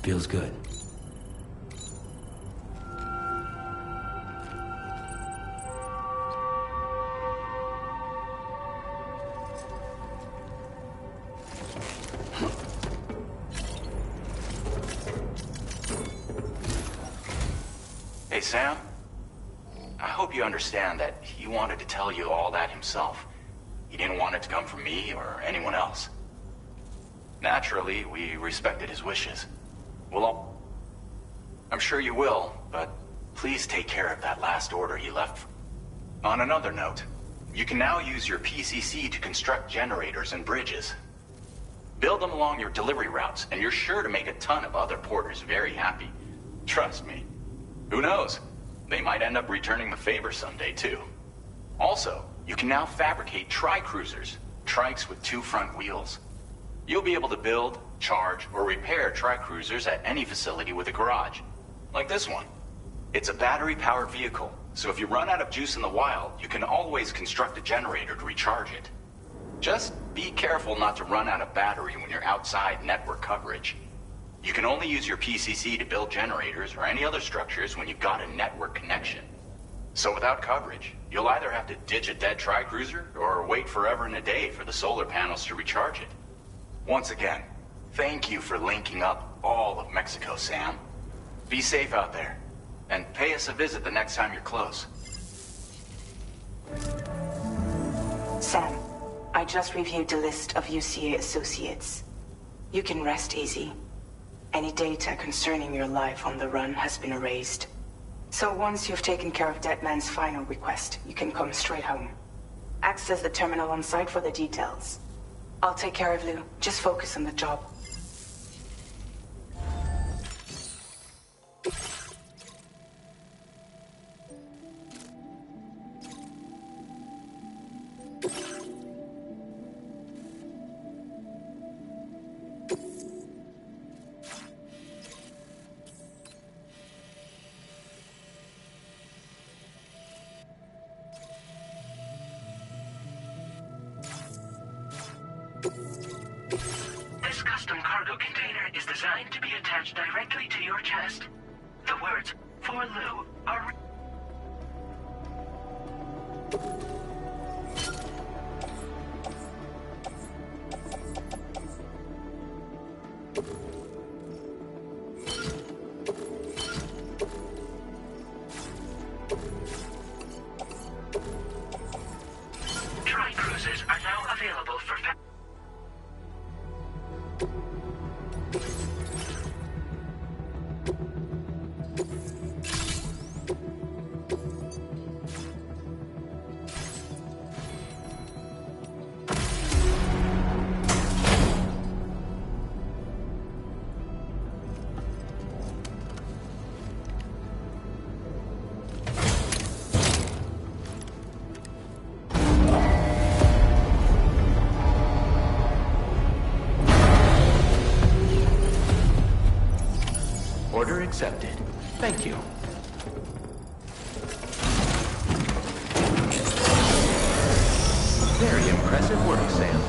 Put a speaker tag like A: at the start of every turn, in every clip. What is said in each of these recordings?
A: Feels good.
B: Hey, Sam. I hope you understand that he wanted to tell you all that himself. He didn't want it to come from me or anyone else. Naturally, we respected his wishes. I'm sure you will, but please take care of that last order he left. On another note, you can now use your PCC to construct generators and bridges. Build them along your delivery routes, and you're sure to make a ton of other porters very happy. Trust me. Who knows? They might end up returning the favor someday, too. Also, you can now fabricate tri-cruisers, trikes with 2 front wheels. You'll be able to build, charge, or repair tri-cruisers at any facility with a garage. Like this one. It's a battery-powered vehicle, so if you run out of juice in the wild, you can always construct a generator to recharge it. Just be careful not to run out of battery when you're outside network coverage. You can only use your PCC to build generators or any other structures when you've got a network connection. So without coverage, you'll either have to ditch a dead tri-cruiser or wait forever and a day for the solar panels to recharge it. Once again, thank you for linking up all of Mexico, Sam. Be safe out there, and pay us a visit the next time you're close.
C: Sam, I just reviewed the list of UCA associates. You can rest easy. Any data concerning your life on the run has been erased. So once you've taken care of Deadman's final request, you can come straight home. Access the terminal on site for the details. I'll take care of Lou. Just focus on the job.
D: This custom cargo container is designed to be attached directly to your chest. The words, "For Lou," are... Tri-cruisers are now available for...
A: Order accepted. Thank you. Very impressive work, Sam.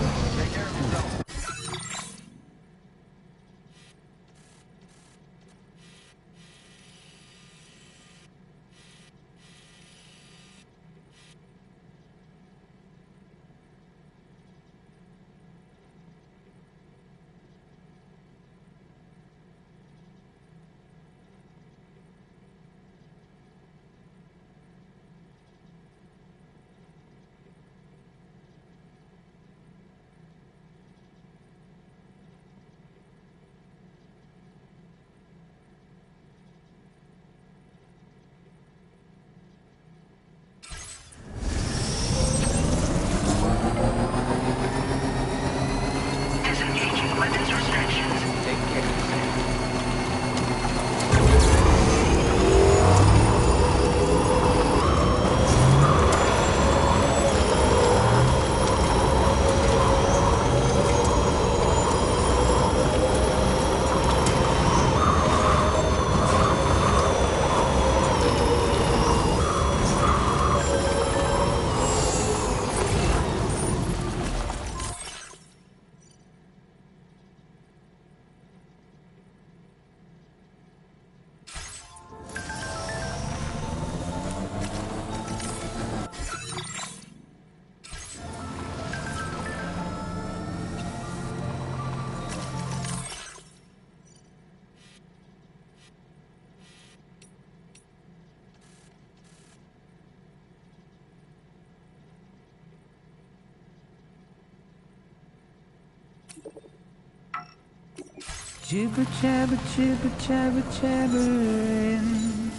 E: Jibber jabber, jibber jabber, jabbering.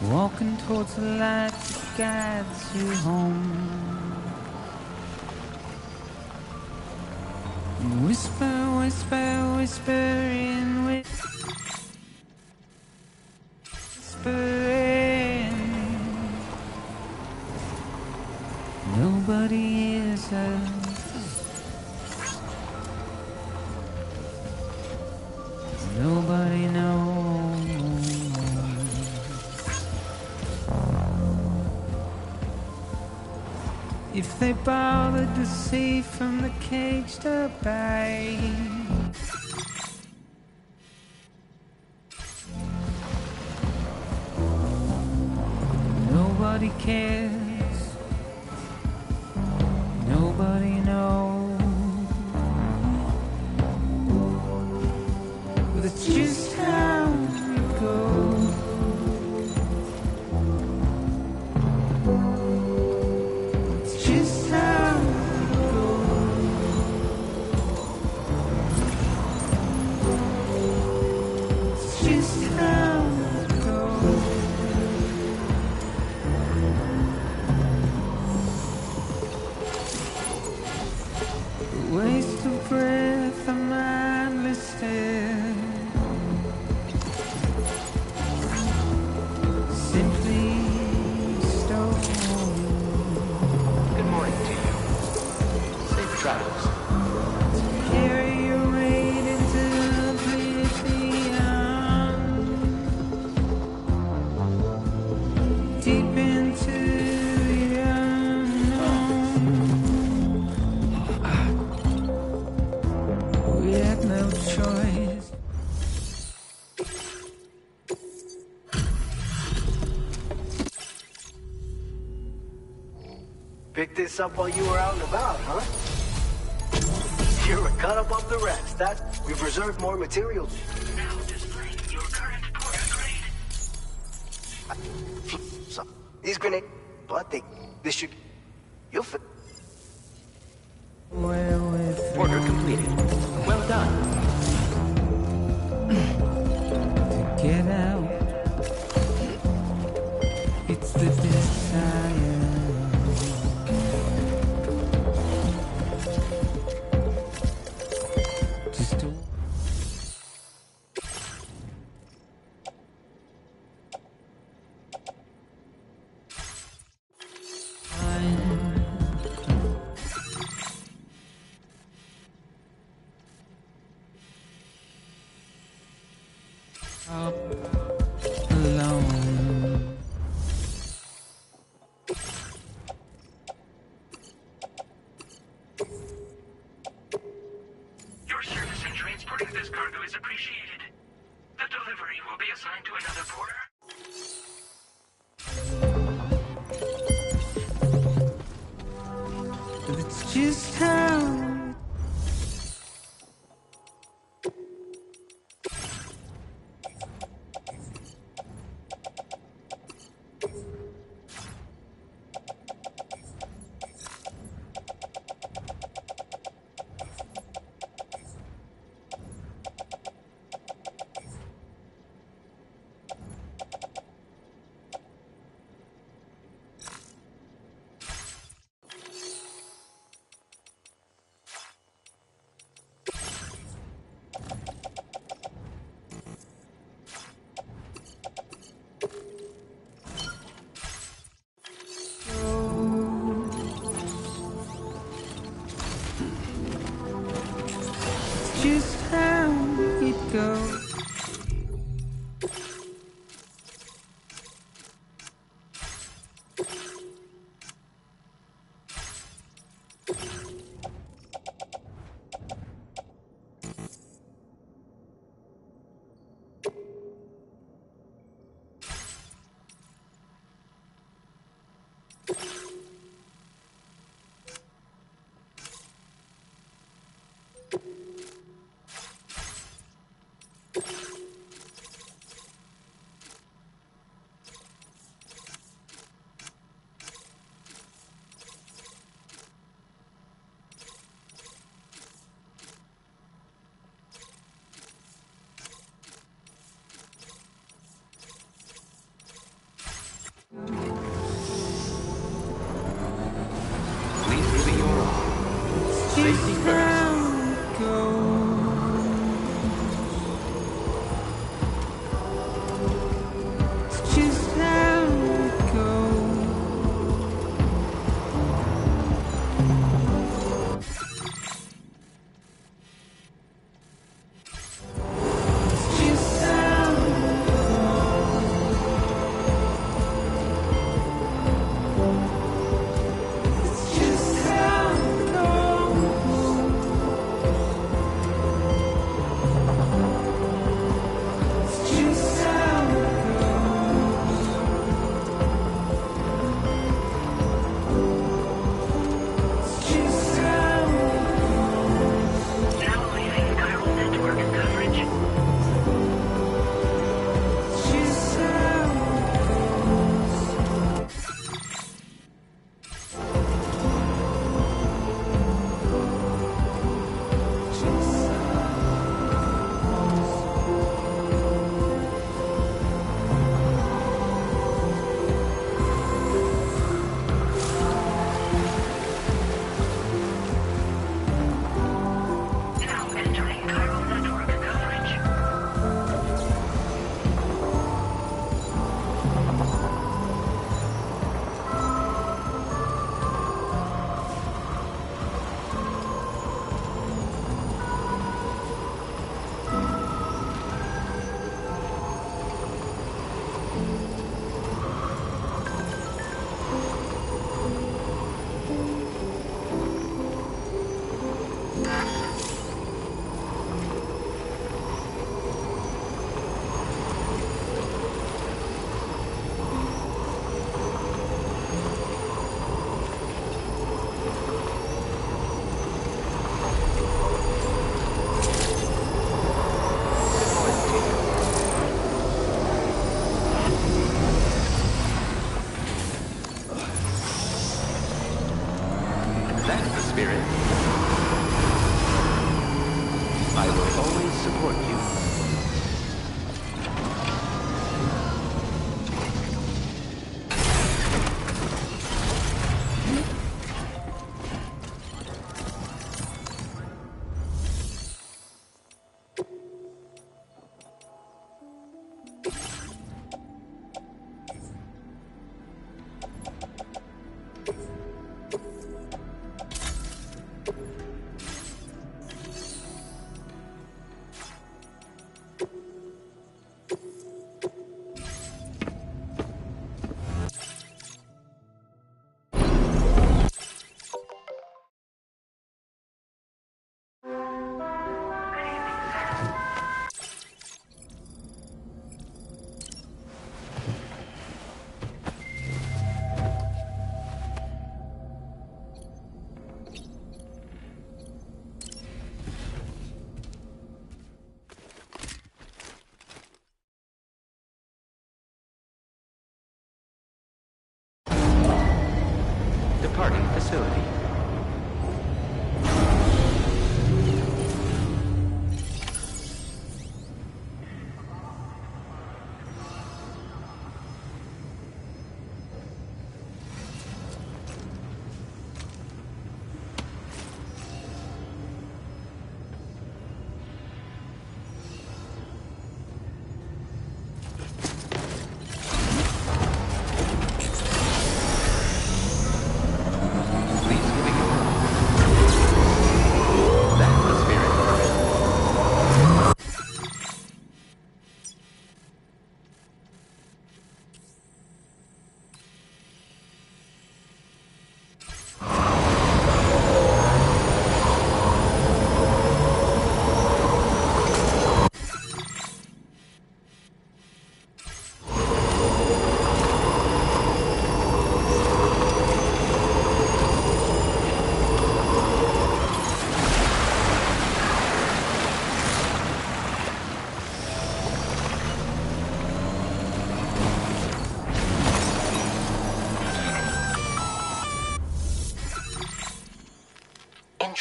E: Walking towards the light that guides you home. Whisper, whisper, whispering, whispering. Nobody hears us. Nobody knows. If they bothered to see from the cage to bay. Nobody cares. Nobody knows. But it's just how it goes. It's just how it goes. It's just how it goes. A waste of breath, a mindless stare. Simply stolen.
A: Good morning to you. Safe travels.
E: Carry your weight into the place beyond. Deep into the unknown. We had no choice.
F: Picked this up while you were out and about, huh? You were cut above the rest. We've reserved more materials.
D: Now display your current porter grade.
F: So, these grenades, but this should... You'll fit.
E: Wherewith
A: Order completed. Well done.
E: to get out. It's the desire. Just to up alone.
D: Your service in transporting this cargo is appreciated. The delivery will be assigned to another porter.
E: But it's just how just how it goes.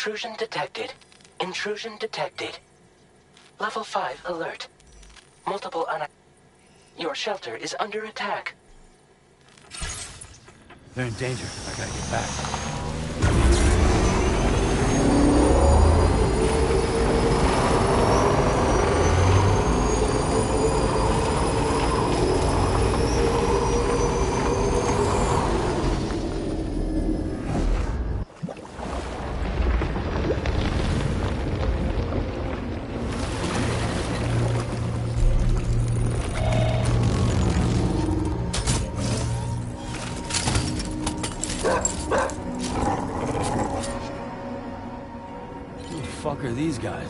D: Intrusion detected. Intrusion detected. Level 5 alert. Multiple Your shelter is under attack.
G: They're in danger. I gotta get back. Who the fuck are these guys?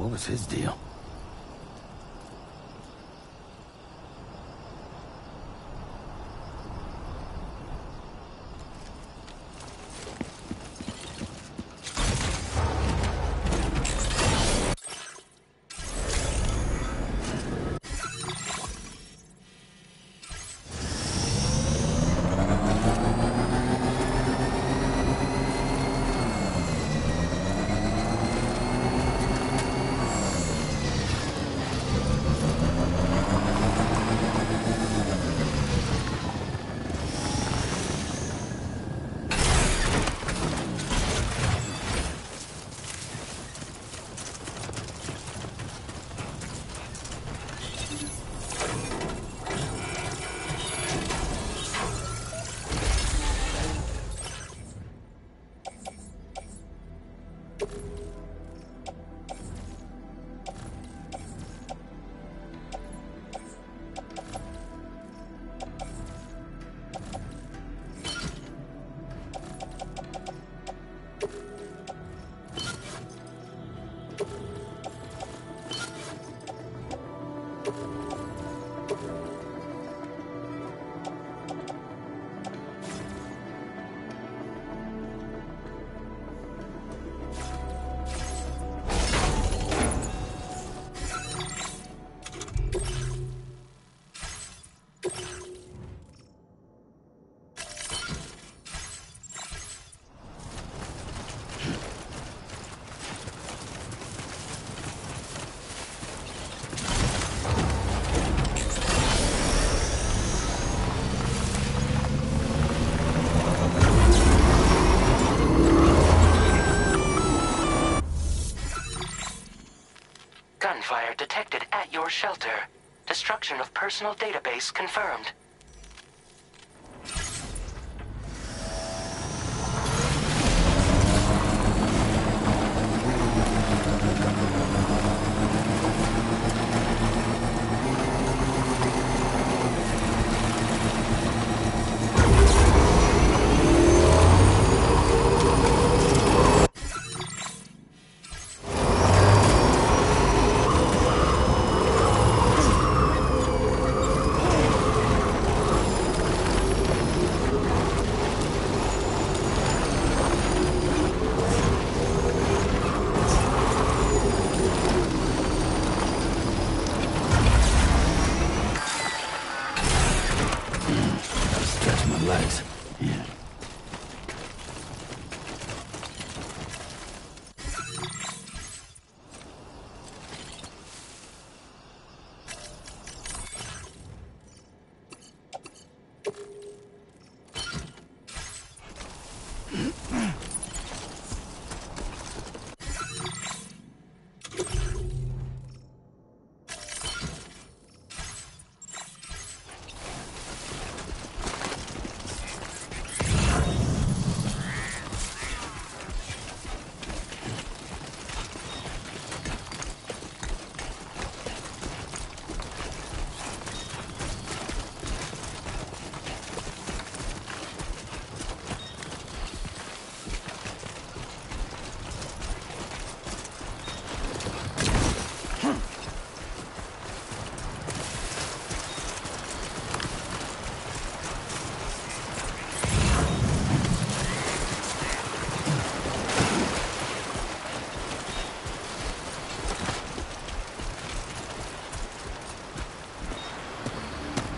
G: What was his deal?
D: Gunfire detected at your shelter. Destruction of personal database confirmed.
G: Legs. Yeah.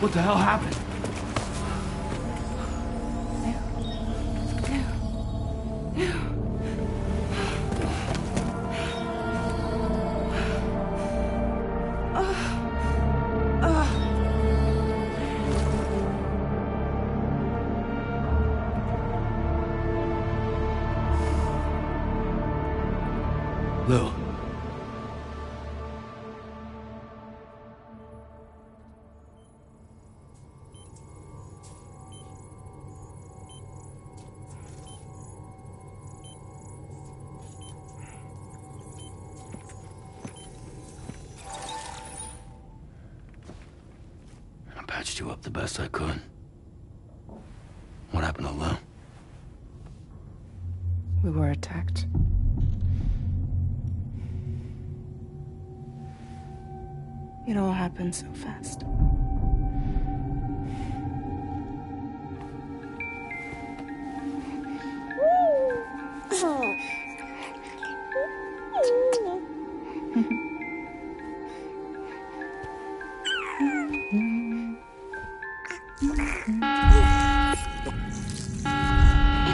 G: What the hell happened? Lou. I patched you up the best I could. What happened to Lou?
C: We were attacked. It all happened so fast.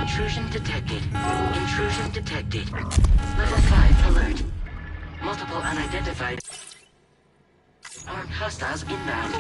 D: Intrusion detected. Intrusion detected. Level 5 alert. Multiple unidentified armed hostiles inbound.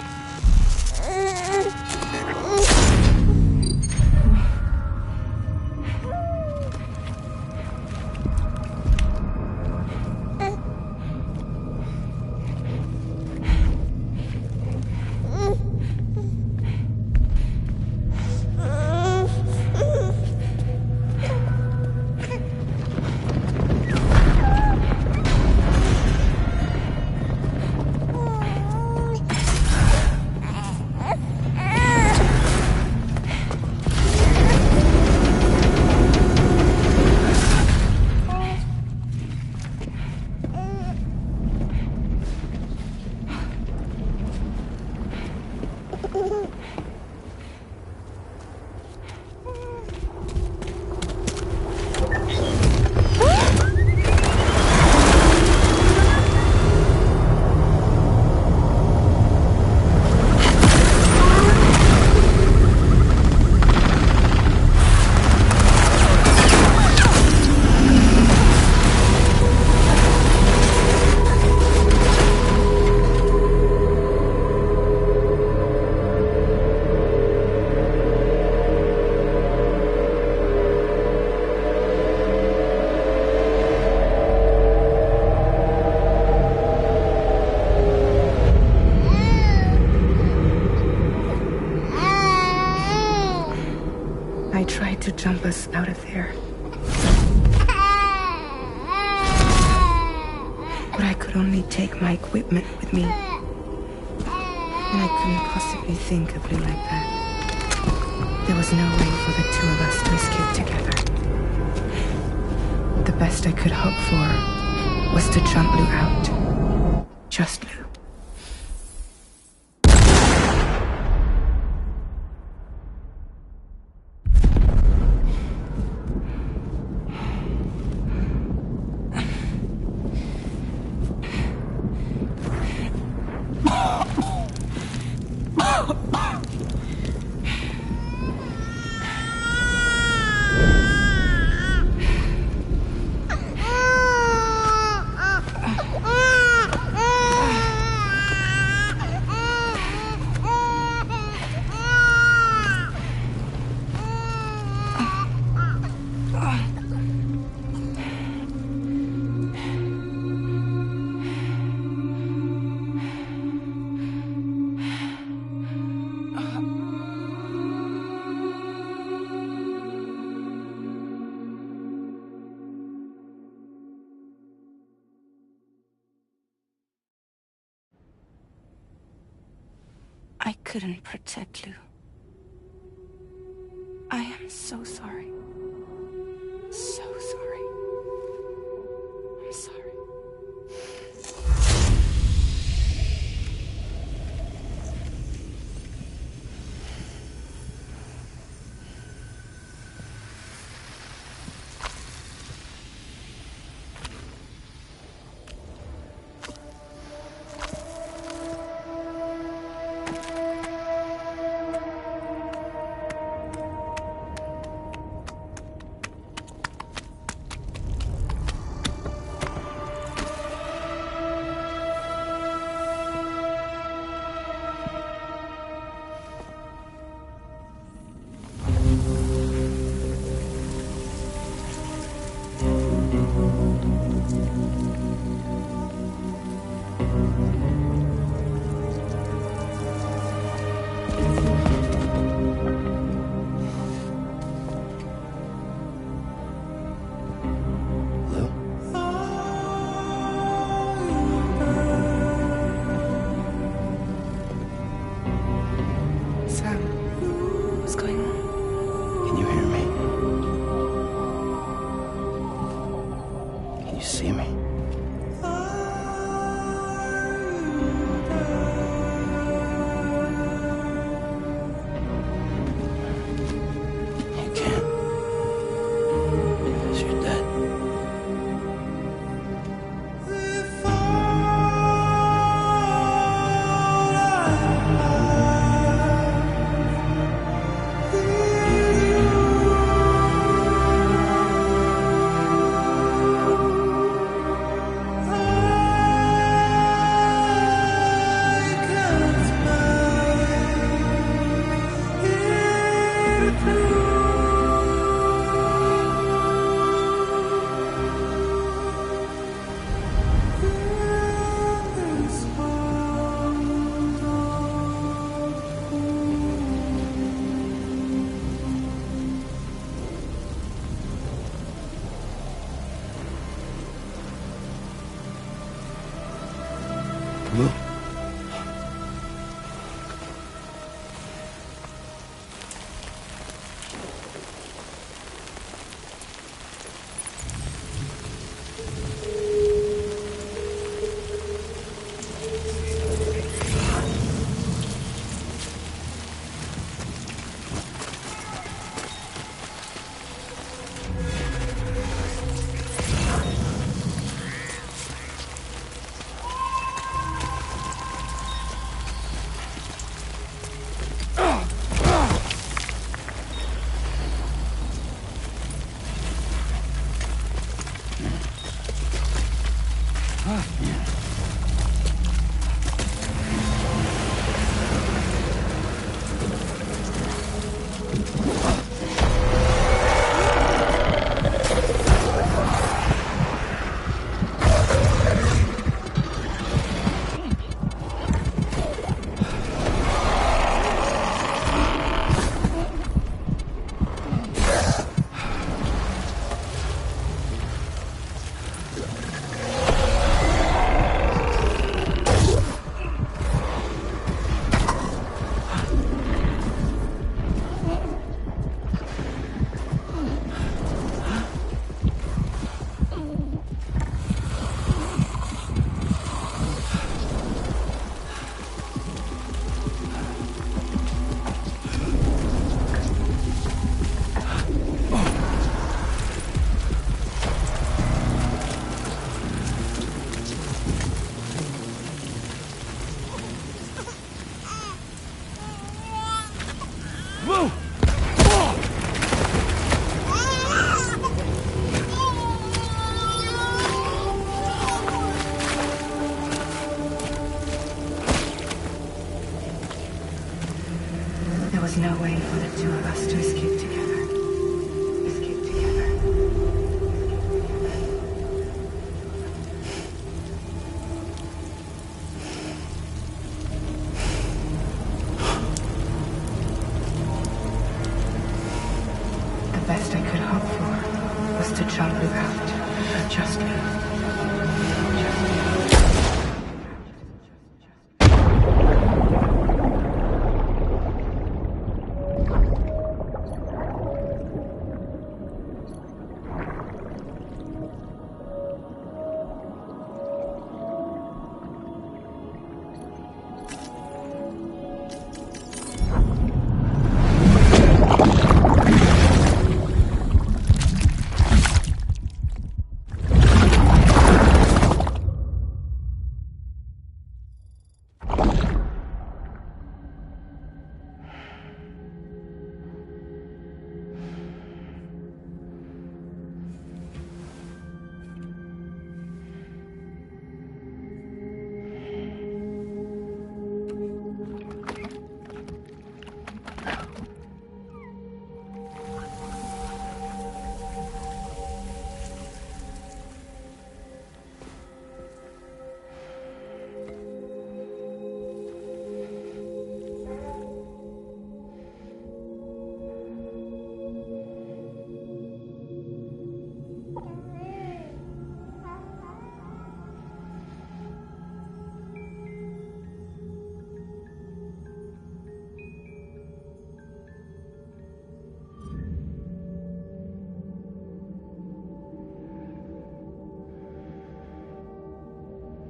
C: there. But I could only take my equipment with me. And I couldn't possibly think of Lou like that. There was no way for the two of us to escape together. The best I could hope for was to jump Lou out. Just Lou. I couldn't protect Lou. I am so sorry. So sorry. I'm sorry. no way for the two of us to escape together. Escape together. The best I could hope for was to jump without just me.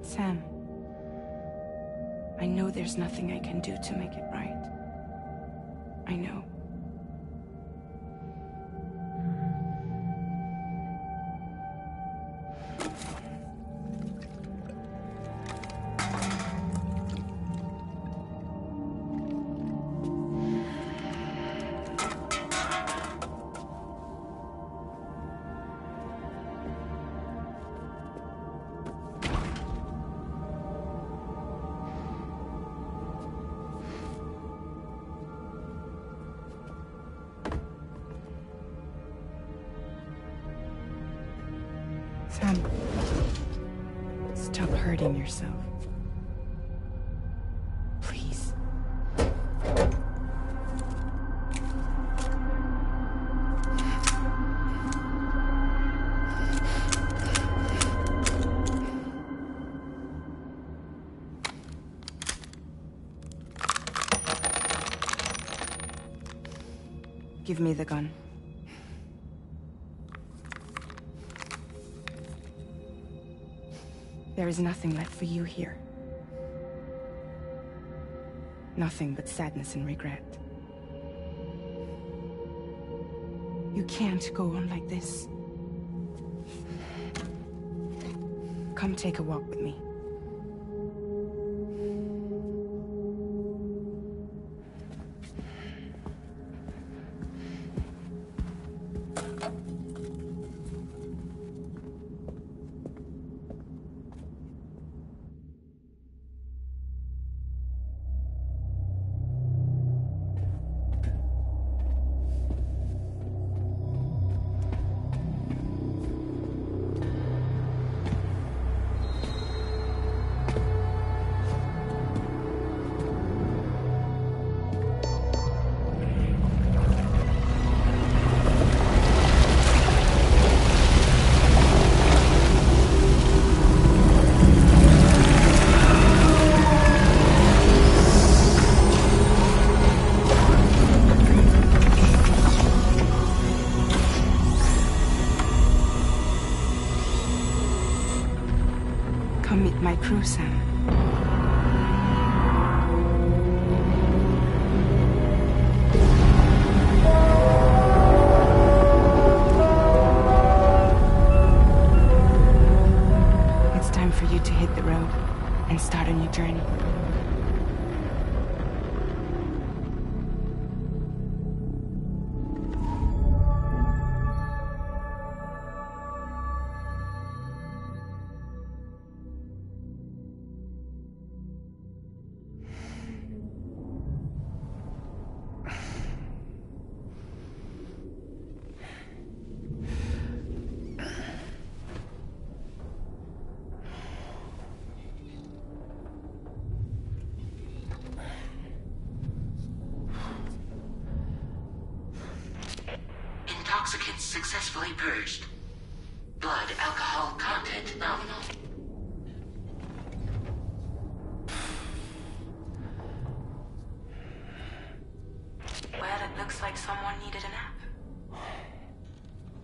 C: Sam, I know there's nothing I can do to make it right. I know. Sam, stop hurting yourself. Please. Give me the gun. There is nothing left for you here. Nothing but sadness and regret. You can't go on like this. Come take a walk with me. Come meet my crew, Sam. It's time for you to hit the road and start a new journey.
D: successfully purged. Blood alcohol content nominal.
C: Well, it looks like someone needed a nap.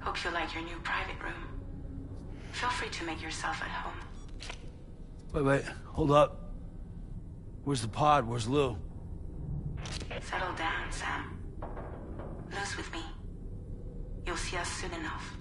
C: Hope you like your new private room. Feel free to make yourself at home.
G: Wait, hold up. Where's the pod? Where's Lou?
C: Settle down, Sam. Lou's with me. You'll see us soon enough.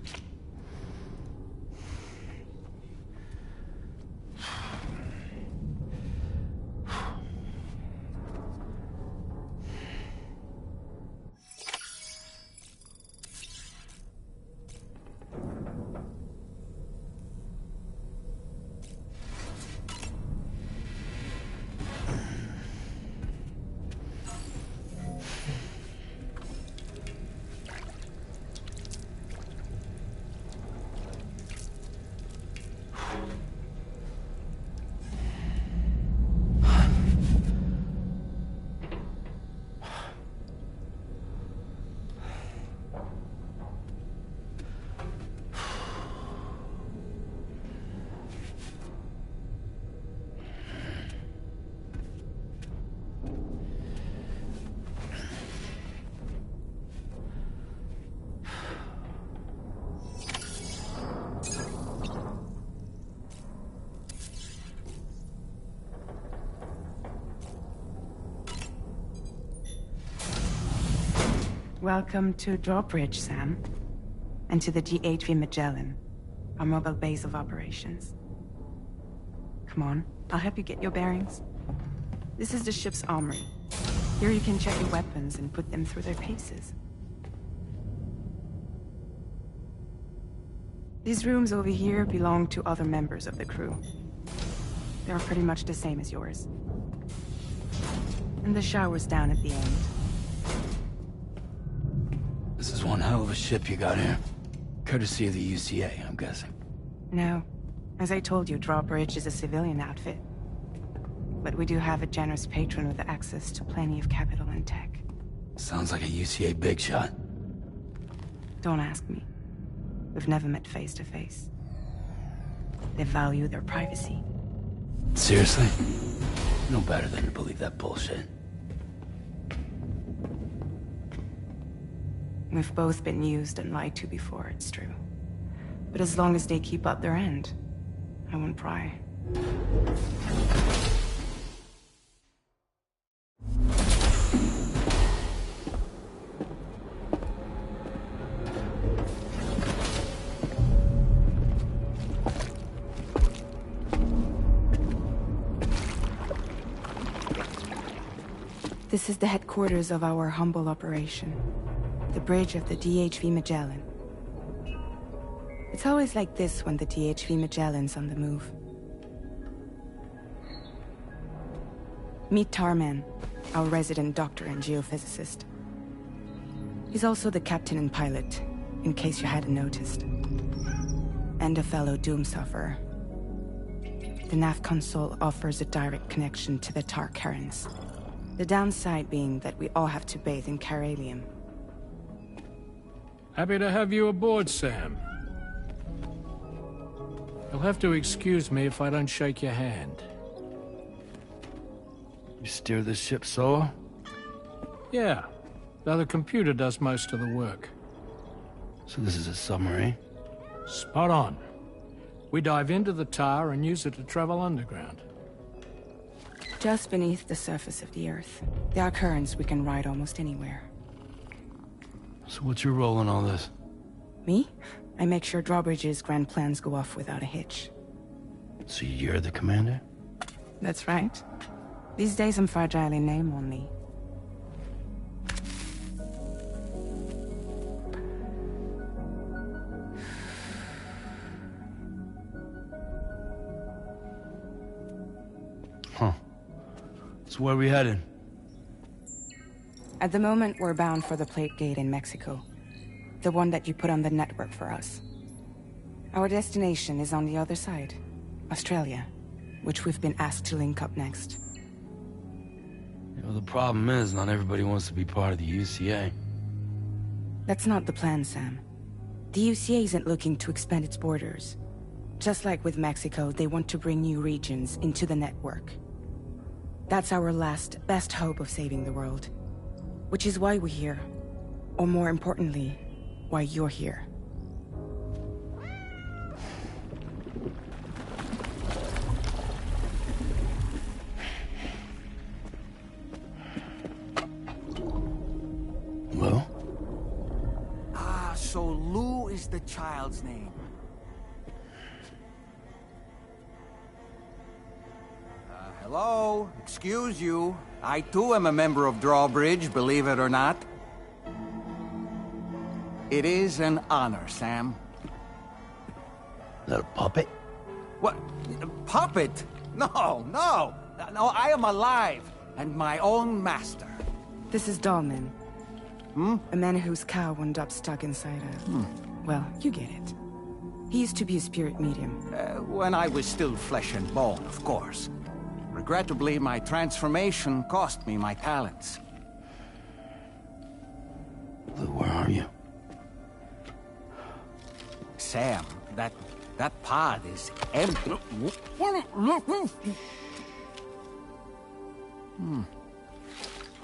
C: Welcome to Drawbridge, Sam. And to the DHV Magellan, our mobile base of operations. Come on, I'll help you get your bearings. This is the ship's armory. Here you can check your weapons and put them through their paces. These rooms over here belong to other members of the crew. They're pretty much the same as yours. And the shower's down at the end.
G: This is one hell of a ship you got here. Courtesy of the UCA, I'm guessing.
C: No. As I told you, Drawbridge is a civilian outfit. But we do have a generous patron with access to plenty of capital and tech.
G: Sounds like a UCA big shot.
C: Don't ask me. We've never met face to face. They value their privacy.
G: Seriously? No better than to believe that bullshit.
C: We've both been used and lied to before, it's true. But as long as they keep up their end, I won't pry. This is the headquarters of our humble operation. The bridge of the DHV Magellan. It's always like this when the DHV Magellan's on the move. Meet Tarman, our resident doctor and geophysicist. He's also the captain and pilot, in case you hadn't noticed. And a fellow doom sufferer. The nav console offers a direct connection to the tar currents. The downside being that we all have to bathe in caralium.
H: Happy to have you aboard, Sam. You'll have to excuse me if I don't shake your hand.
G: You steer this ship solo?
H: Yeah, though the computer does most of the work.
G: So this is a submarine?
H: Spot on. We dive into the tar and use it to travel underground.
C: Just beneath the surface of the Earth, there are currents we can ride almost anywhere.
G: So what's your role in all this?
C: Me? I make sure Drawbridge's grand plans go off without a hitch.
G: So you're the commander?
C: That's right. These days I'm fragile in name only.
G: Huh. So where are we headed?
C: At the moment, we're bound for the Plate Gate in Mexico. The one that you put on the network for us. Our destination is on the other side. Australia, which we've been asked to link up next.
G: You know, the problem is, not everybody wants to be part of the UCA.
C: That's not the plan, Sam. The UCA isn't looking to expand its borders. Just like with Mexico, they want to bring new regions into the network. That's our last, best hope of saving the world. Which is why we're here. Or more importantly, why you're here.
G: Lou?
I: So Lou is the child's name. Hello? Excuse you. I too am a member of Drawbridge, believe it or not. It is an honor, Sam.
G: Is that a puppet?
I: What? A puppet? No, no! No, I am alive, and my own master.
C: This is Dahlman. A man whose cow wound up stuck inside a... Well, you get it. He used to be a spirit medium.
I: When I was still flesh and bone, of course. Regrettably, my transformation cost me my talents.
G: Lou, where are you?
I: Sam, that pod is empty.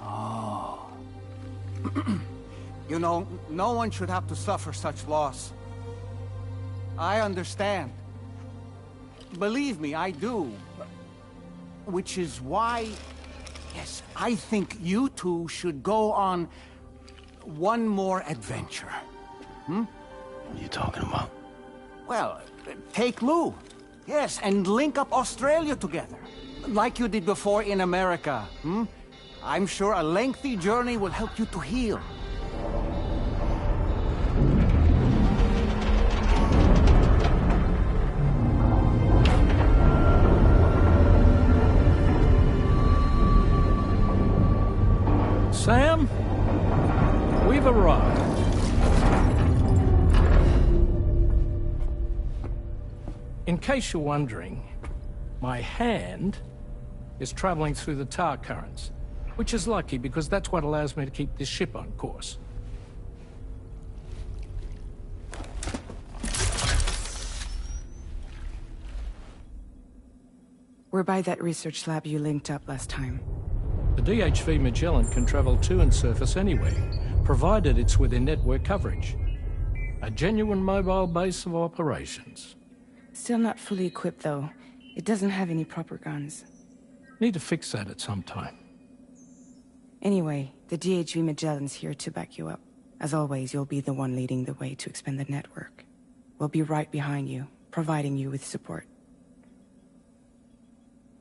I: Oh. You know, no one should have to suffer such loss. I understand. Believe me, I do. Which is why, yes, I think you two should go on one more adventure.
G: What are you talking about?
I: Well, take Lou. Yes, and link up Australia together. Like you did before in America. I'm sure a lengthy journey will help you to heal.
H: Sam, we've arrived. In case you're wondering, my hand is traveling through the tar currents, which is lucky because that's what allows me to keep this ship on course.
C: We're by that research lab you linked up last time.
H: The DHV Magellan can travel to and surface anywhere, provided it's within network coverage. A genuine mobile base of operations.
C: Still not fully equipped, though. It doesn't have any proper guns.
H: Need to fix that at some time.
C: Anyway, the DHV Magellan's here to back you up. As always, you'll be the one leading the way to expand the network. We'll be right behind you, providing you with support.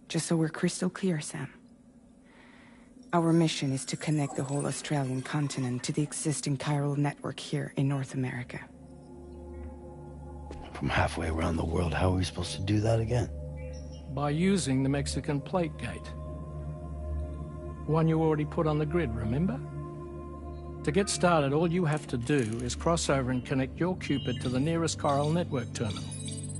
C: Just so we're crystal clear, Sam. Our mission is to connect the whole Australian continent to the existing chiral network here in North America.
G: From halfway around the world, how are we supposed to do that again?
H: By using the Mexican plate gate. One you already put on the grid, remember? To get started, all you have to do is cross over and connect your Cupid to the nearest chiral network terminal.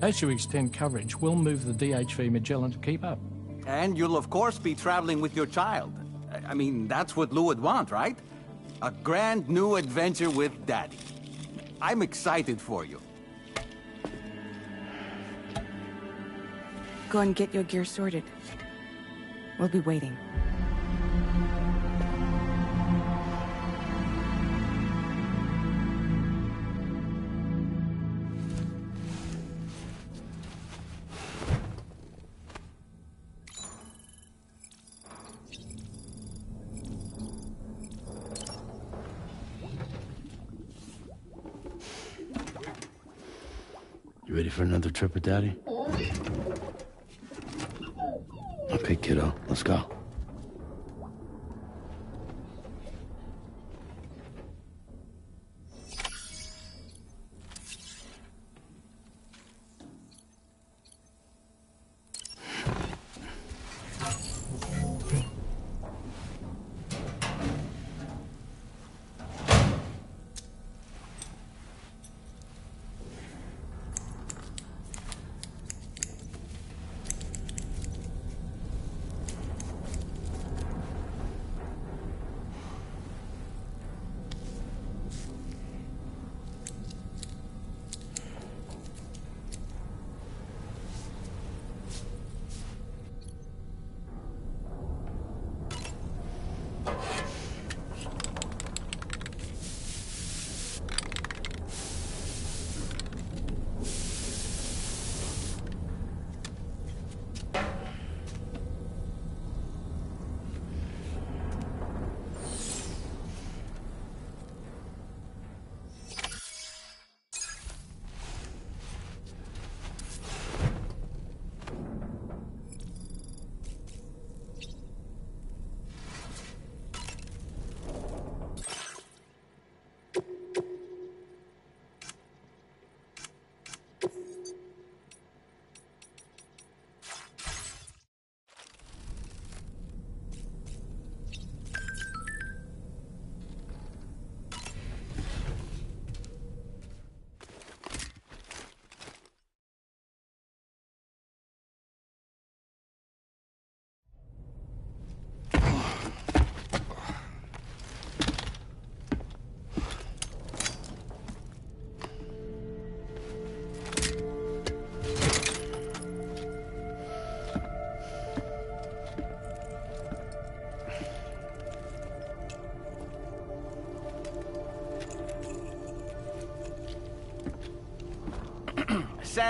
H: As you extend coverage, we'll move the DHV Magellan to keep up.
I: And you'll of course be traveling with your child. I mean, that's what Lou would want, right? A grand new adventure with Daddy. I'm excited for you.
C: Go and get your gear sorted. We'll be waiting.
G: You ready for another trip with Daddy? Okay, kiddo, let's go.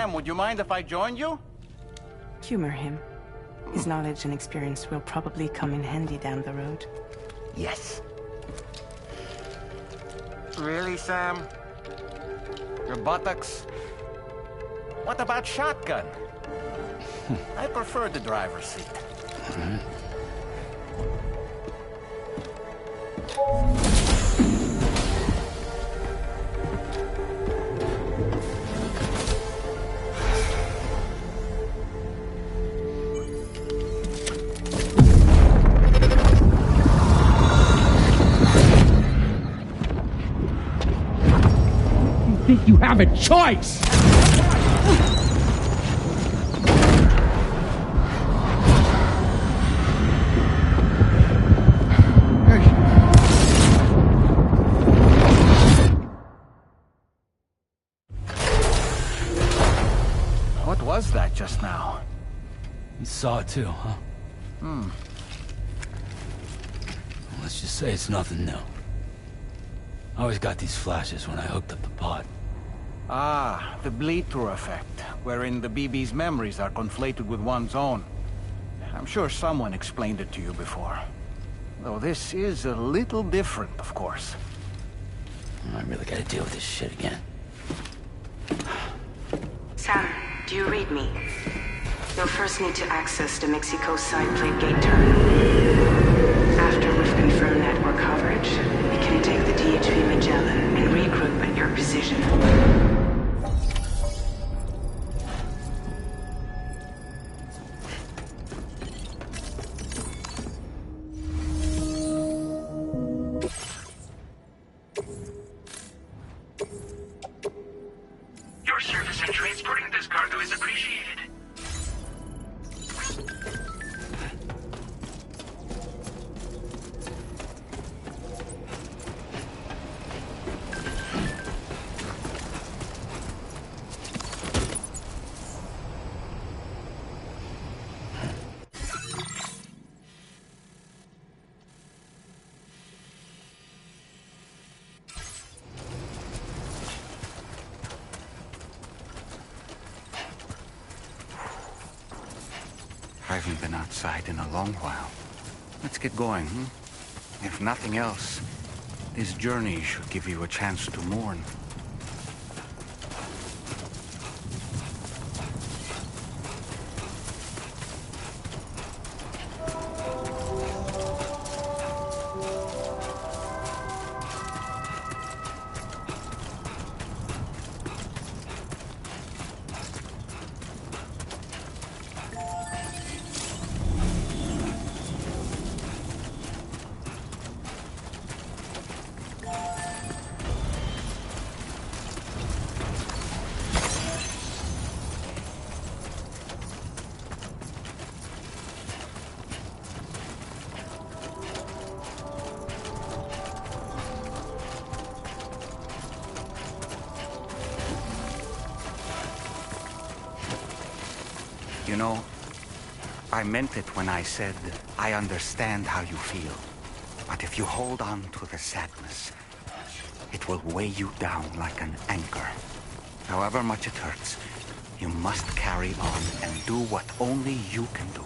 I: Sam, would you mind if I joined you?
C: Humor him. His knowledge and experience will probably come in handy down the road.
I: Yes. Really, Sam? Your buttocks? What about shotgun? I prefer the driver's seat.
H: Think you have a choice?
I: What was that just now?
G: You saw it too, huh? Let's just say it's nothing new. I always got these flashes when I hooked up the pod.
I: Ah, the bleed-through effect, wherein the BB's memories are conflated with one's own. I'm sure someone explained it to you before. Though this is a little different, of course.
G: I really gotta deal with this shit again.
C: Sam, do you read me? You'll first need to access the Mexico side plate gate terminal. After we've confirmed network coverage, we can take the DHP Magellan and regroup at your position.
D: Your service in transporting this cargo is appreciated.
J: I haven't been outside in a long while. Let's get going, hmm? If nothing else, this journey should give you a chance to mourn. You know, I meant it when I said, I understand how you feel. But if you hold on to the sadness, it will weigh you down like an anchor. However much it hurts, you must carry on and do what only you can do.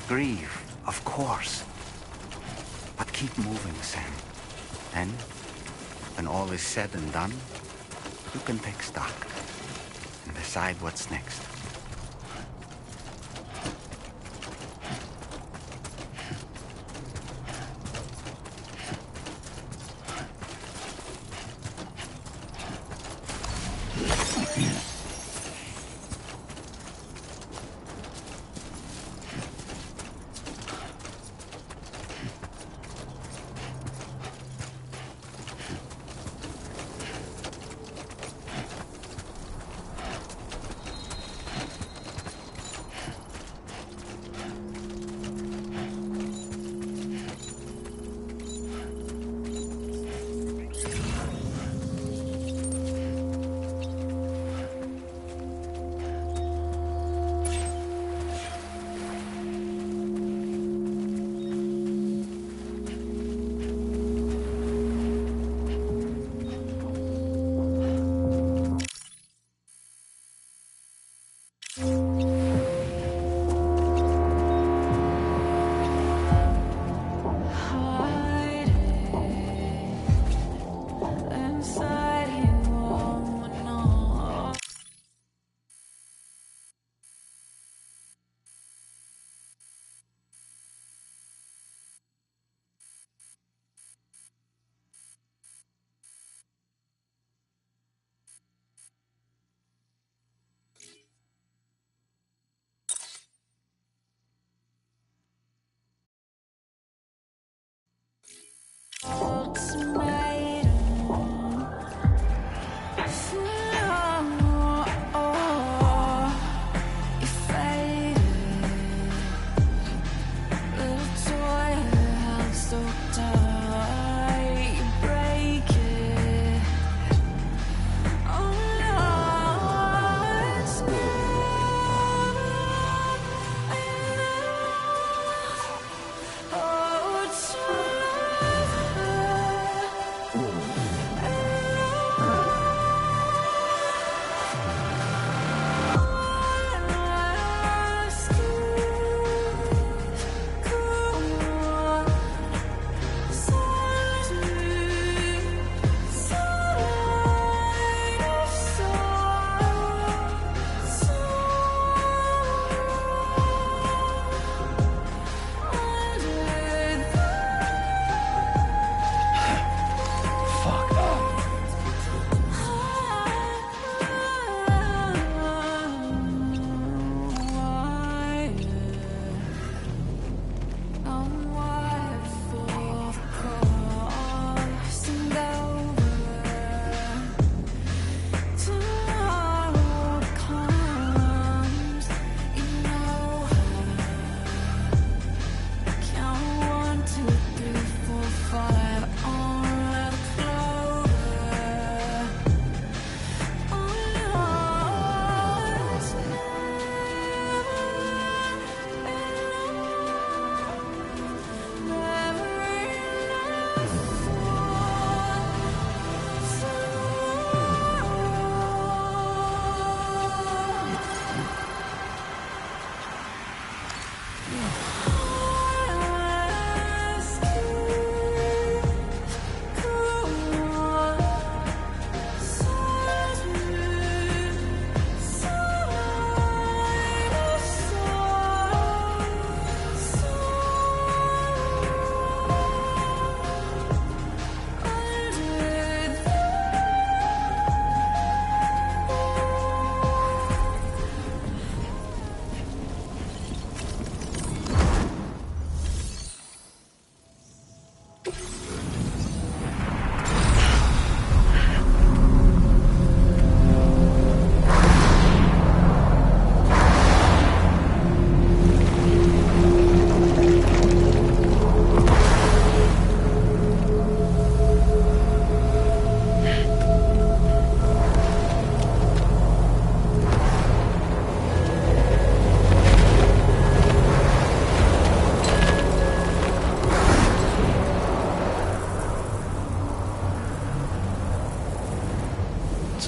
J: Grieve, of course. But keep moving, Sam. And when all is said and done, you can take stock and decide what's next.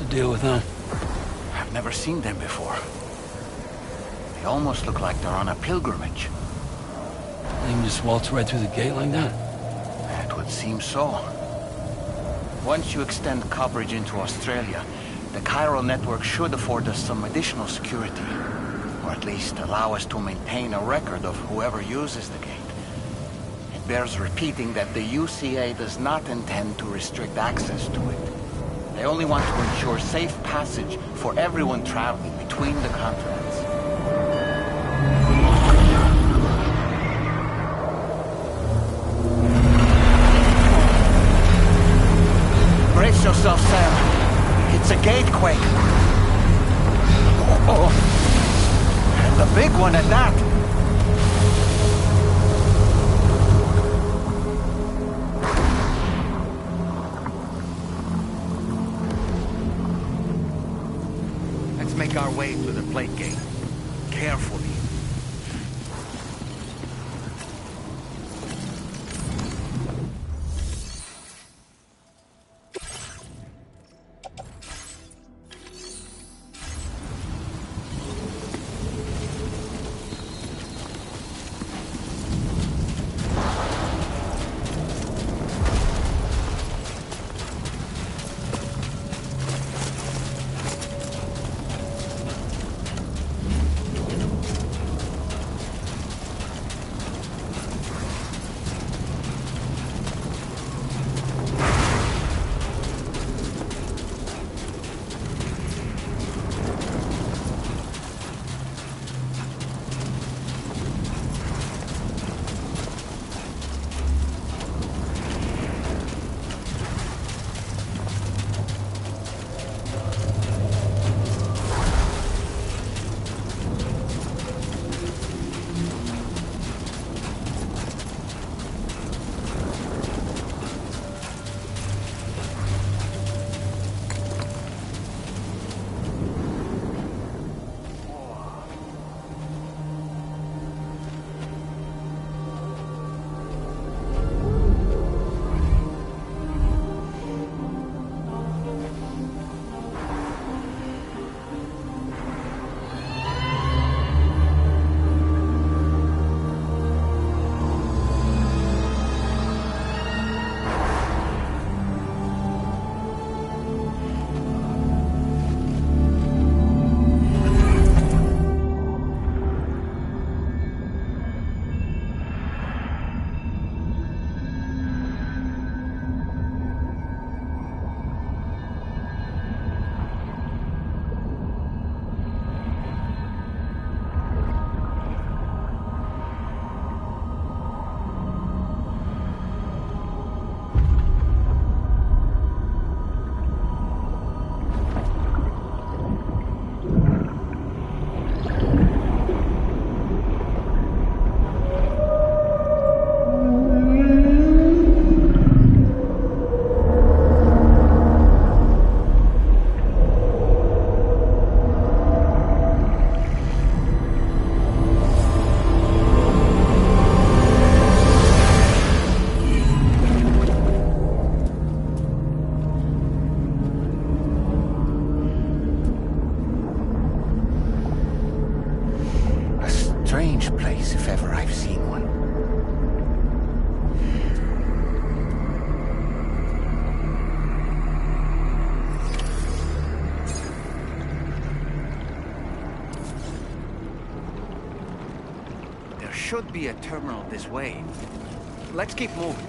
G: Deal with them.
I: I've never seen them before. They almost look like they're on a pilgrimage.
G: They can just waltz right through the gate like that?
I: It would seem so. Once you extend coverage into Australia, the chiral network should afford us some additional security. Or at least allow us to maintain a record of whoever uses the gate. It bears repeating that the UCA does not intend to restrict access to it. They only want to ensure safe passage for everyone traveling between the continents. Brace yourself, Sam. It's a gatequake. Oh, and a big one at that. Make our way to the plate gate. Carefully.
J: place if ever I've seen one. There should be a terminal this way. Let's keep moving.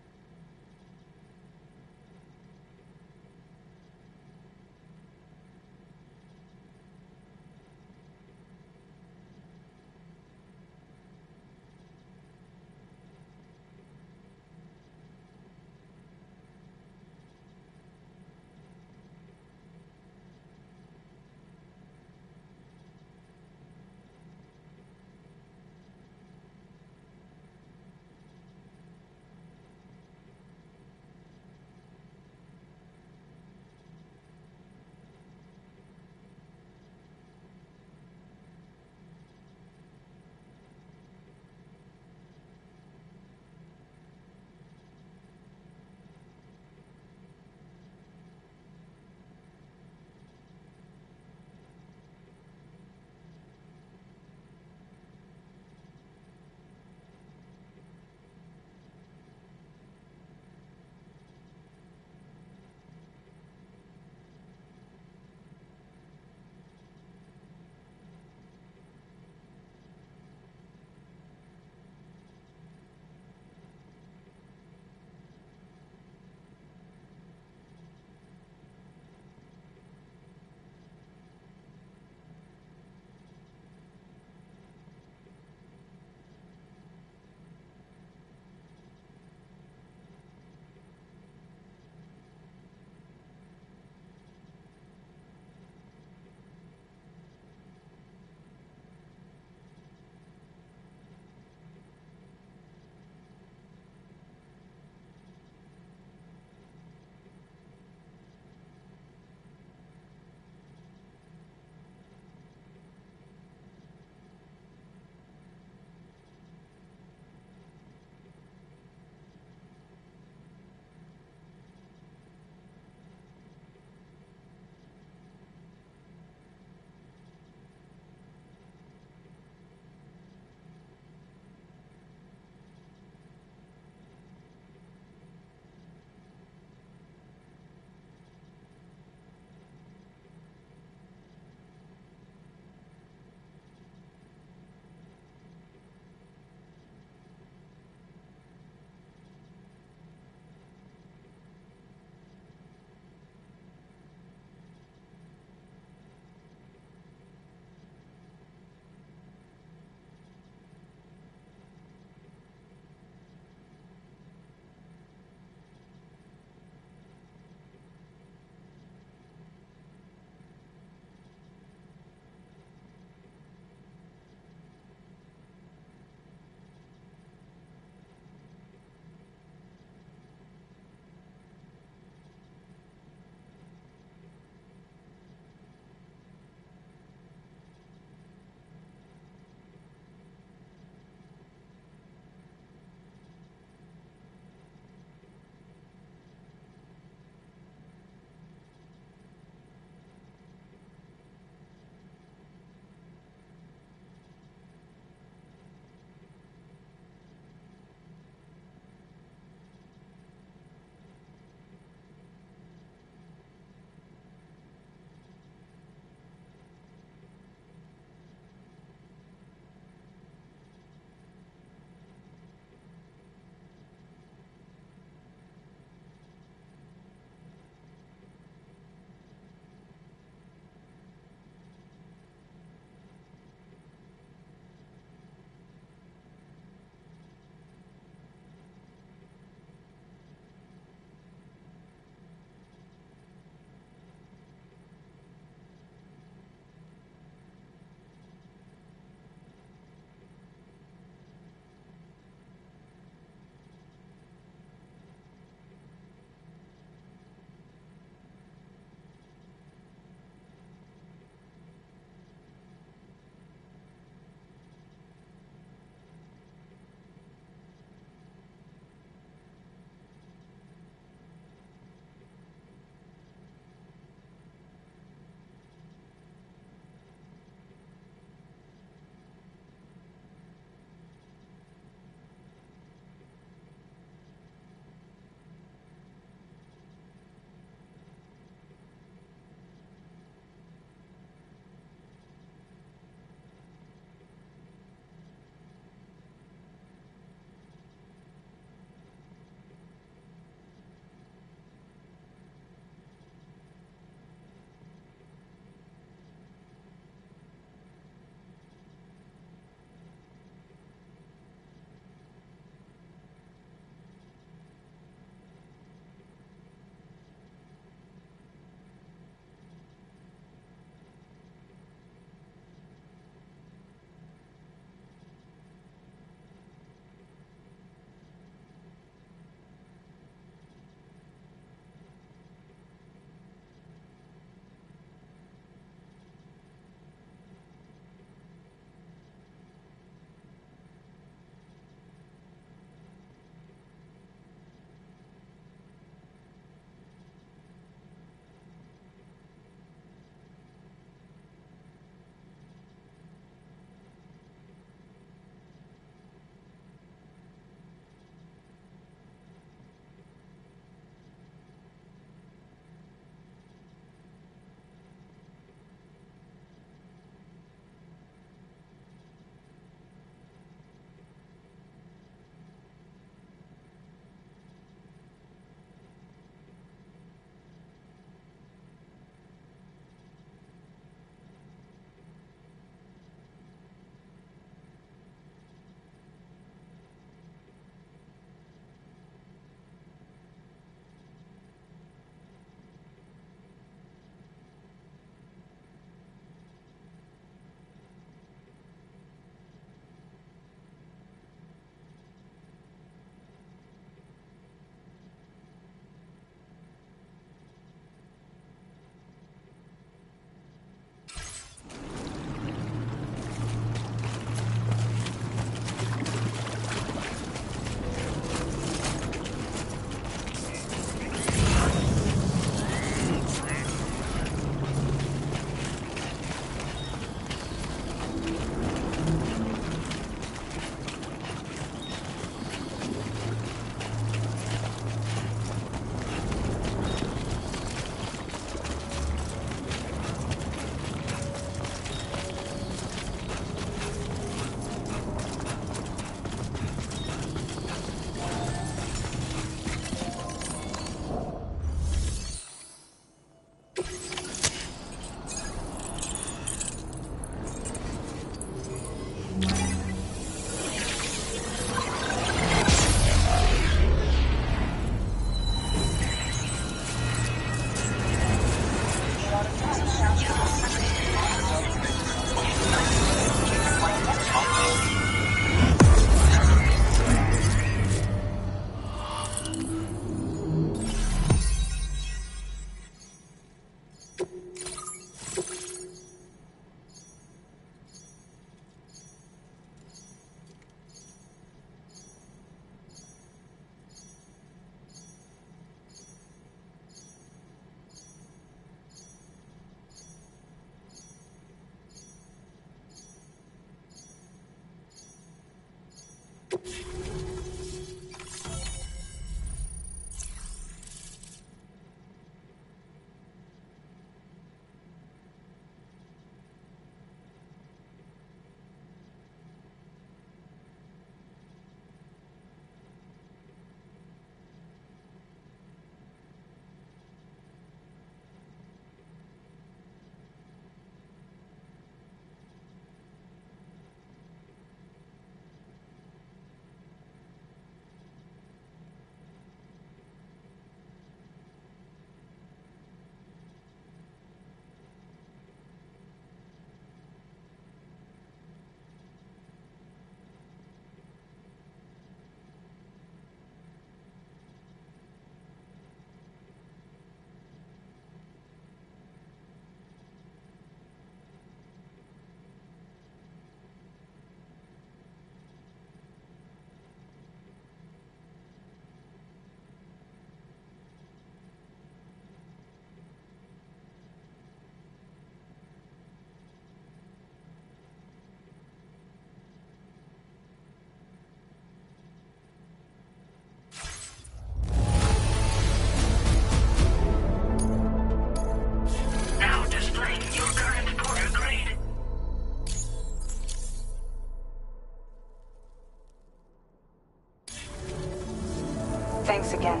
C: Thanks again.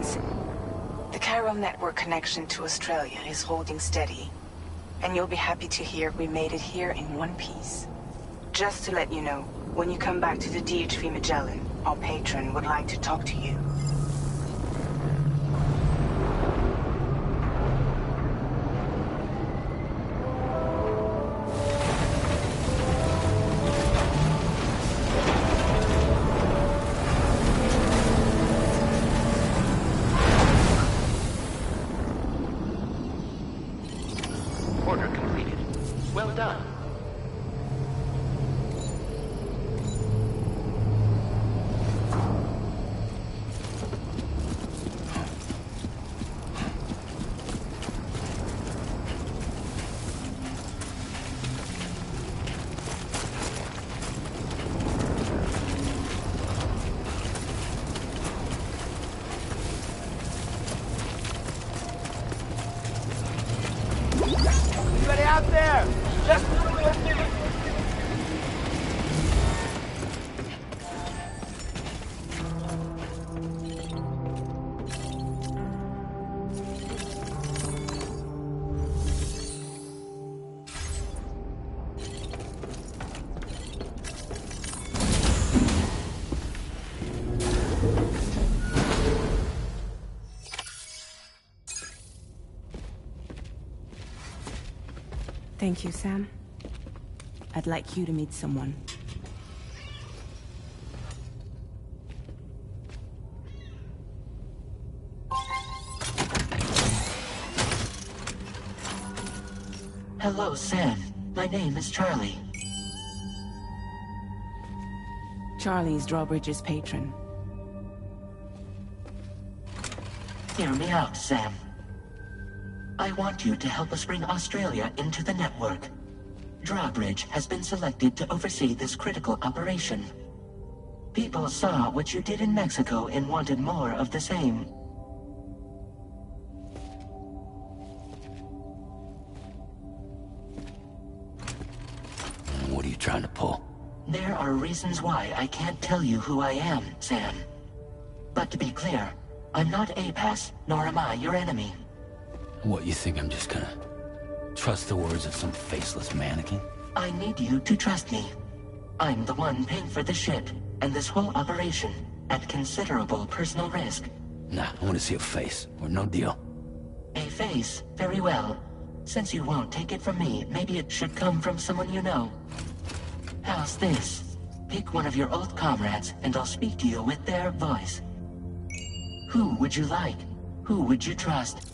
C: The chiral network connection to Australia is holding steady. And you'll be happy to hear we made it here in one piece. Just to let you know, when you come back to the DHV Magellan, our patron would like to talk to you.
D: Order completed. Well done.
F: Anybody out there? Just...
C: Thank you, Sam. I'd like you to meet someone.
D: Hello, Sam. My name is Charlie.
C: Charlie's Drawbridge's patron.
D: Hear me out, Sam. I want you to help us bring Australia into the network. Drawbridge has been selected to oversee this critical operation. People saw what you did in Mexico and wanted more of the same.
G: What are you trying to pull?
D: There are reasons why I can't tell you who I am, Sam. But to be clear, I'm not APAS, nor am I your enemy.
G: What, you think I'm just gonna trust the words of some faceless mannequin?
D: I need you to trust me. I'm the one paying for the ship, and this whole operation, at considerable personal risk.
G: Nah, I want to see a face, or no deal.
D: A face? Very well. Since you won't take it from me, maybe it should come from someone you know. How's this? Pick one of your old comrades, and I'll speak to you with their voice. Who would you like? Who would you trust?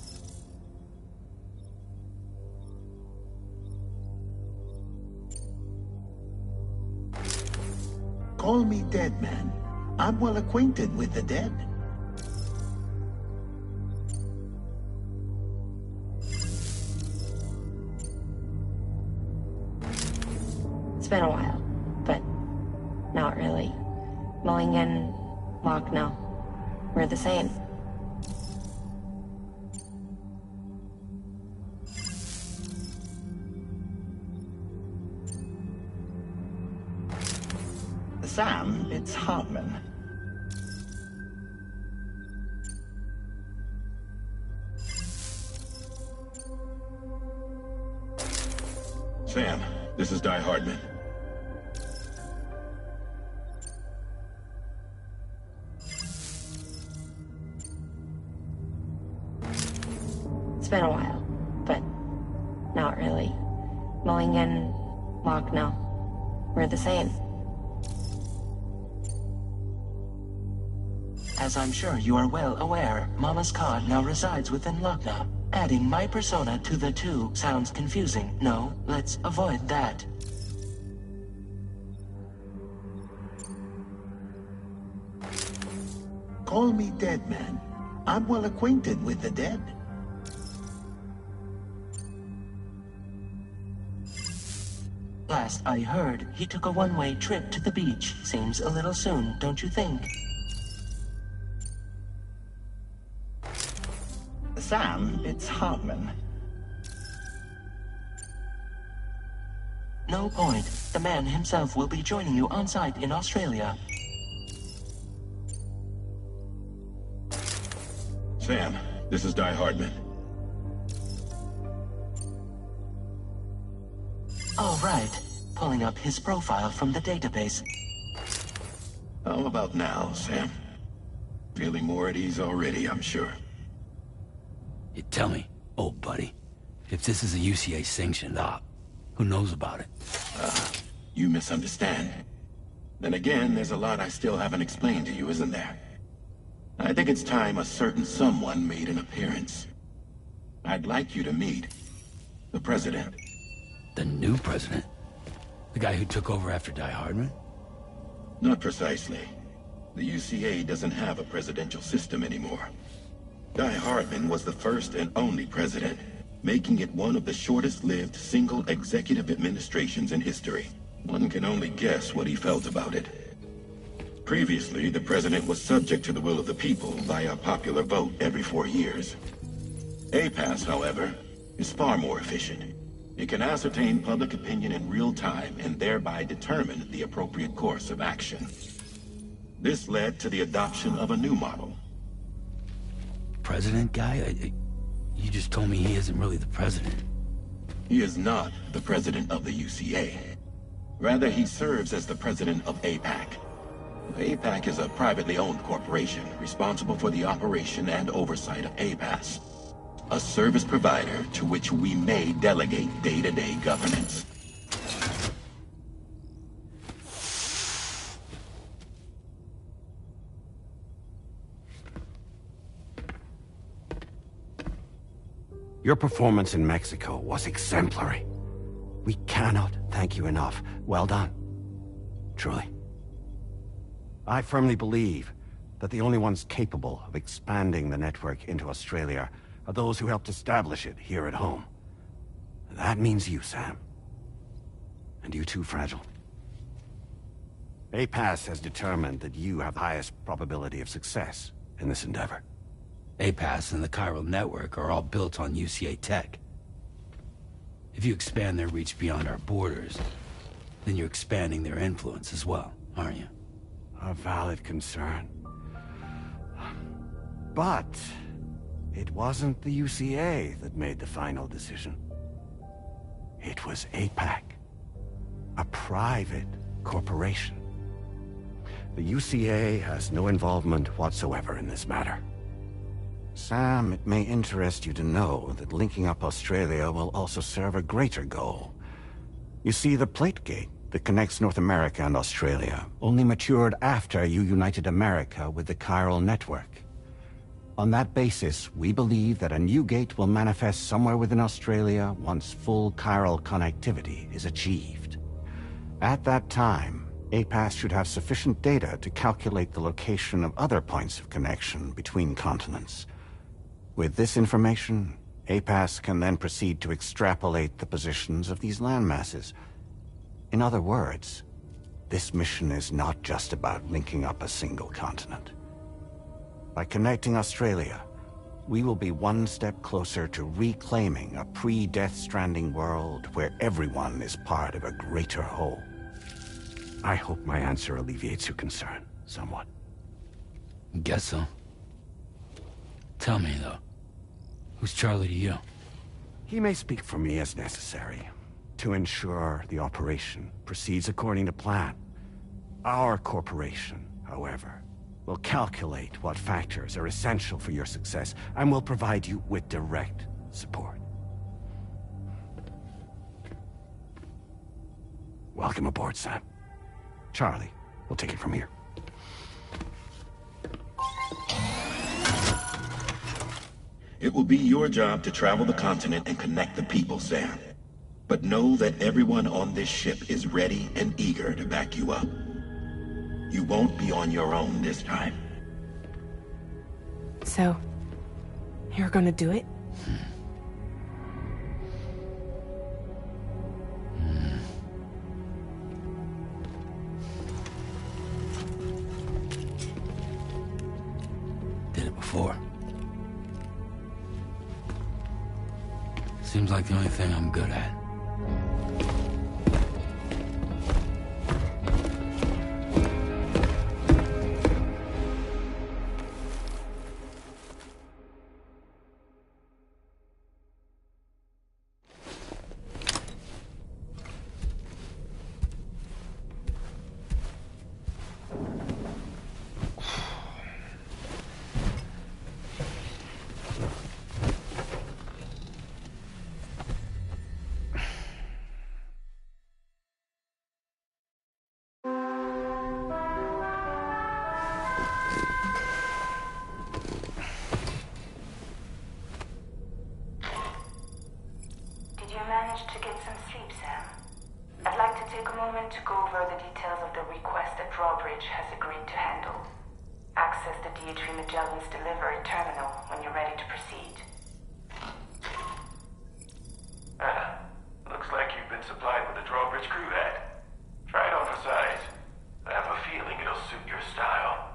K: Call me Dead Man. I'm well acquainted with the dead.
L: It's been a while, but not really. Mulligan, Lochno. We're the same.
K: Sam, it's Hartman.
M: Sam, this is Di Hardman.
L: It's been a while, but not really. Mulligan, Lochno. We're the same.
D: As I'm sure you are well aware, Mama's card now resides within Lochna. Adding my persona to the two sounds confusing. No, let's avoid that.
K: Call me dead man. I'm well acquainted with the dead.
D: Last I heard, he took a one-way trip to the beach. Seems a little soon, don't you think?
K: Sam, it's Hartman.
D: No point. The man himself will be joining you on site in Australia.
M: Sam, this is Di Hardman.
D: All right. Pulling up his profile from the database.
M: How about now, Sam? Feeling more at ease already, I'm sure.
G: You tell me, old buddy, if this is a UCA-sanctioned op, who knows about it?
M: You misunderstand. Then again, there's a lot I still haven't explained to you, isn't there? I think it's time a certain someone made an appearance. I'd like you to meet the President.
G: The new president? The guy who took over after Di Hardman?
M: Not precisely. The UCA doesn't have a presidential system anymore. Di Hardman was the first and only president, making it one of the shortest-lived single executive administrations in history. One can only guess what he felt about it. Previously, the president was subject to the will of the people via popular vote every 4 years. APAS, however, is far more efficient. It can ascertain public opinion in real time and thereby determine the appropriate course of action. This led to the adoption of a new model.
G: President guy? You just told me he isn't really the president.
M: He is not the president of the UCA. Rather, he serves as the president of APAC. APAC is a privately owned corporation responsible for the operation and oversight of APAS, a service provider to which we may delegate day-to-day governance.
J: Your performance in Mexico was exemplary. We cannot thank you enough. Well done. Truly. I firmly believe that the only ones capable of expanding the network into Australia are those who helped establish it here at home. That means you, Sam. And you too, Fragile. APAS has determined that you have the highest probability of success in this endeavor.
G: APAS and the chiral network are all built on UCA tech. If you expand their reach beyond our borders, then you're expanding their influence as well, aren't you?
J: A valid concern. But it wasn't the UCA that made the final decision. It was APAC, a private corporation. The UCA has no involvement whatsoever in this matter. Sam, it may interest you to know that linking up Australia will also serve a greater goal. You see, the plate gate that connects North America and Australia only matured after you united America with the chiral network. On that basis, we believe that a new gate will manifest somewhere within Australia once full chiral connectivity is achieved. At that time, APAS should have sufficient data to calculate the location of other points of connection between continents. With this information, APAS can then proceed to extrapolate the positions of these landmasses. In other words, This mission is not just about linking up a single continent. By connecting Australia, we will be one step closer to reclaiming a pre-Death Stranding world where everyone is part of a greater whole. I hope my answer alleviates your concern somewhat.
G: Guess so. Tell me, though. Who's Charlie to you?
J: He may speak for me as necessary, to ensure the operation proceeds according to plan. Our corporation, however, will calculate what factors are essential for your success and will provide you with direct support. Welcome aboard, Sam. Charlie, we'll take it from here.
M: It will be your job to travel the continent and connect the people, Sam. But know that everyone on this ship is ready and eager to back you up. You won't be on your own this time.
C: So, you're gonna do it?
G: Did it before. Seems like the only thing I'm good at.
C: Managed to get some sleep, Sam? I'd like to take a moment to go over the details of the request that Drawbridge has agreed to handle. Access the D3 Magellan's delivery terminal when you're ready to proceed.
N: Looks like you've been supplied with a Drawbridge crew hat. Try it on for size. I have a feeling it'll suit your style.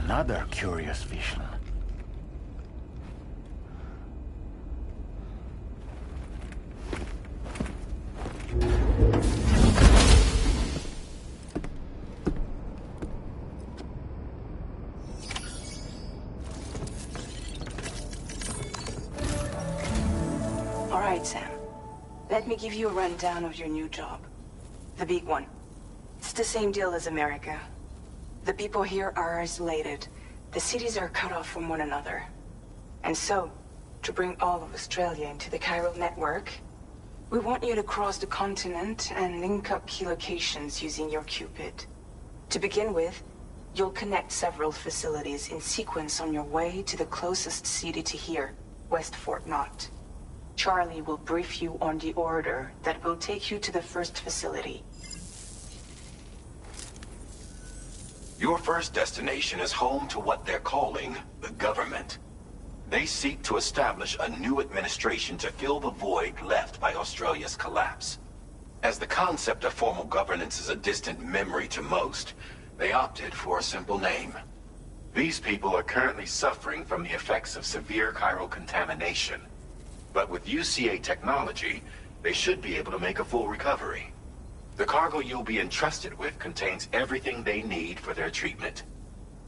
J: Another curious vision.
C: All right, Sam. Let me give you a rundown of your new job. The big one. It's the same deal as America. The people here are isolated. The cities are cut off from one another. And so, to bring all of Australia into the chiral network. We want you to cross the continent and link up key locations using your Cupid. To begin with, you'll connect several facilities in sequence on your way to the closest city to here, West Fort Knott. Charlie will brief you on the order that will take you to the first facility.
M: Your first destination is home to what they're calling the government. They seek to establish a new administration to fill the void left by Australia's collapse. As the concept of formal governance is a distant memory to most, they opted for a simple name. These people are currently suffering from the effects of severe chiral contamination. But with UCA technology, they should be able to make a full recovery. The cargo you'll be entrusted with contains everything they need for their treatment.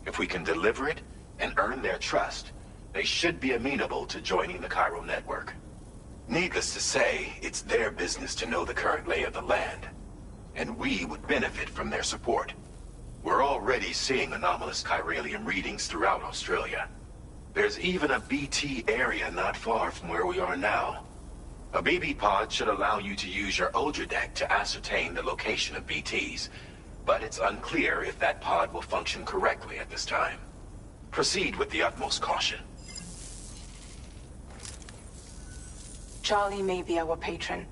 M: If we can deliver it and earn their trust, they should be amenable to joining the chiral network. Needless to say, it's their business to know the current lay of the land, and we would benefit from their support. We're already seeing anomalous chiralium readings throughout Australia. There's even a BT area not far from where we are now. A BB pod should allow you to use your Ultra deck to ascertain the location of BTs, but it's unclear if that pod will function correctly at this time. Proceed with the utmost caution.
C: Charlie may be our patron,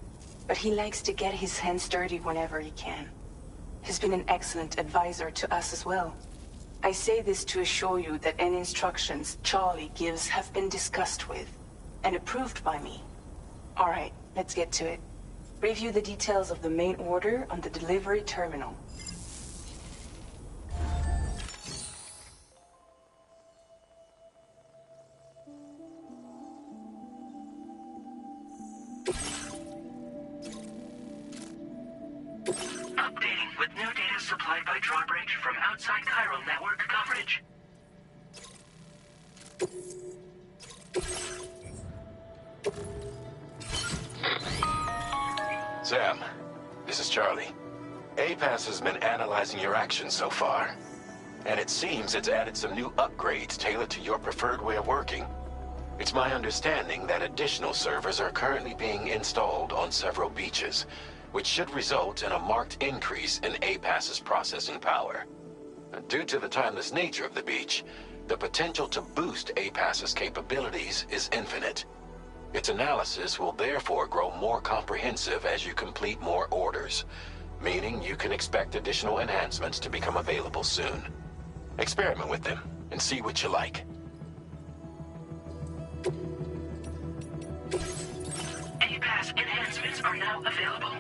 C: but he likes to get his hands dirty whenever he can. He's been an excellent advisor to us as well. I say this to assure you that any instructions Charlie gives have been discussed with and approved by me. All right, let's get to it. Review the details of the main order on the delivery terminal.
D: Updating with new data supplied by Drawbridge from outside chiral network coverage.
M: Sam, this is Charlie. APAS has been analyzing your actions so far, and it seems it's added some new upgrades tailored to your preferred way of working. It's my understanding that additional servers are currently being installed on several beaches, which should result in a marked increase in APAS's processing power. Due to the timeless nature of the beach, the potential to boost APAS's capabilities is infinite. Its analysis will therefore grow more comprehensive as you complete more orders, meaning you can expect additional enhancements to become available soon. Experiment with them and see what you like.
D: APAS enhancements are now available.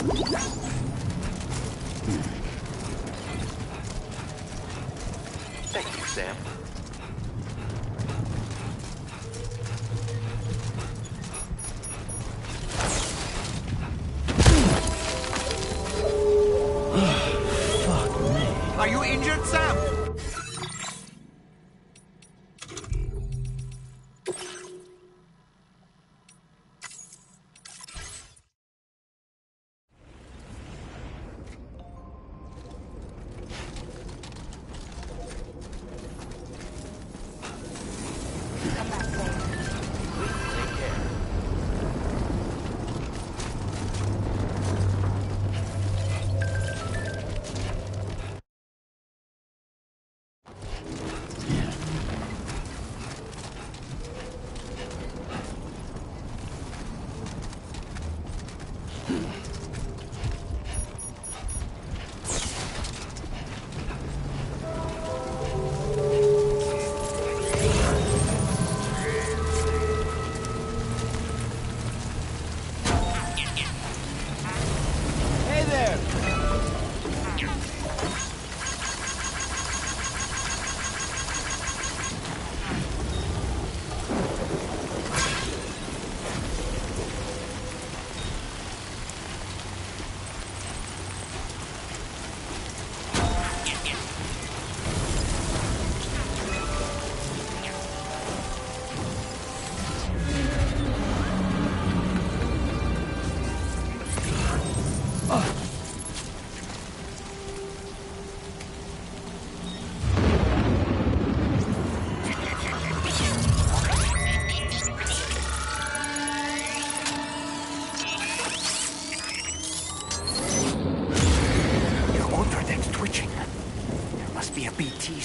A: Thank you, Sam.
G: Fuck me.
I: Are you injured, Sam? Hey there!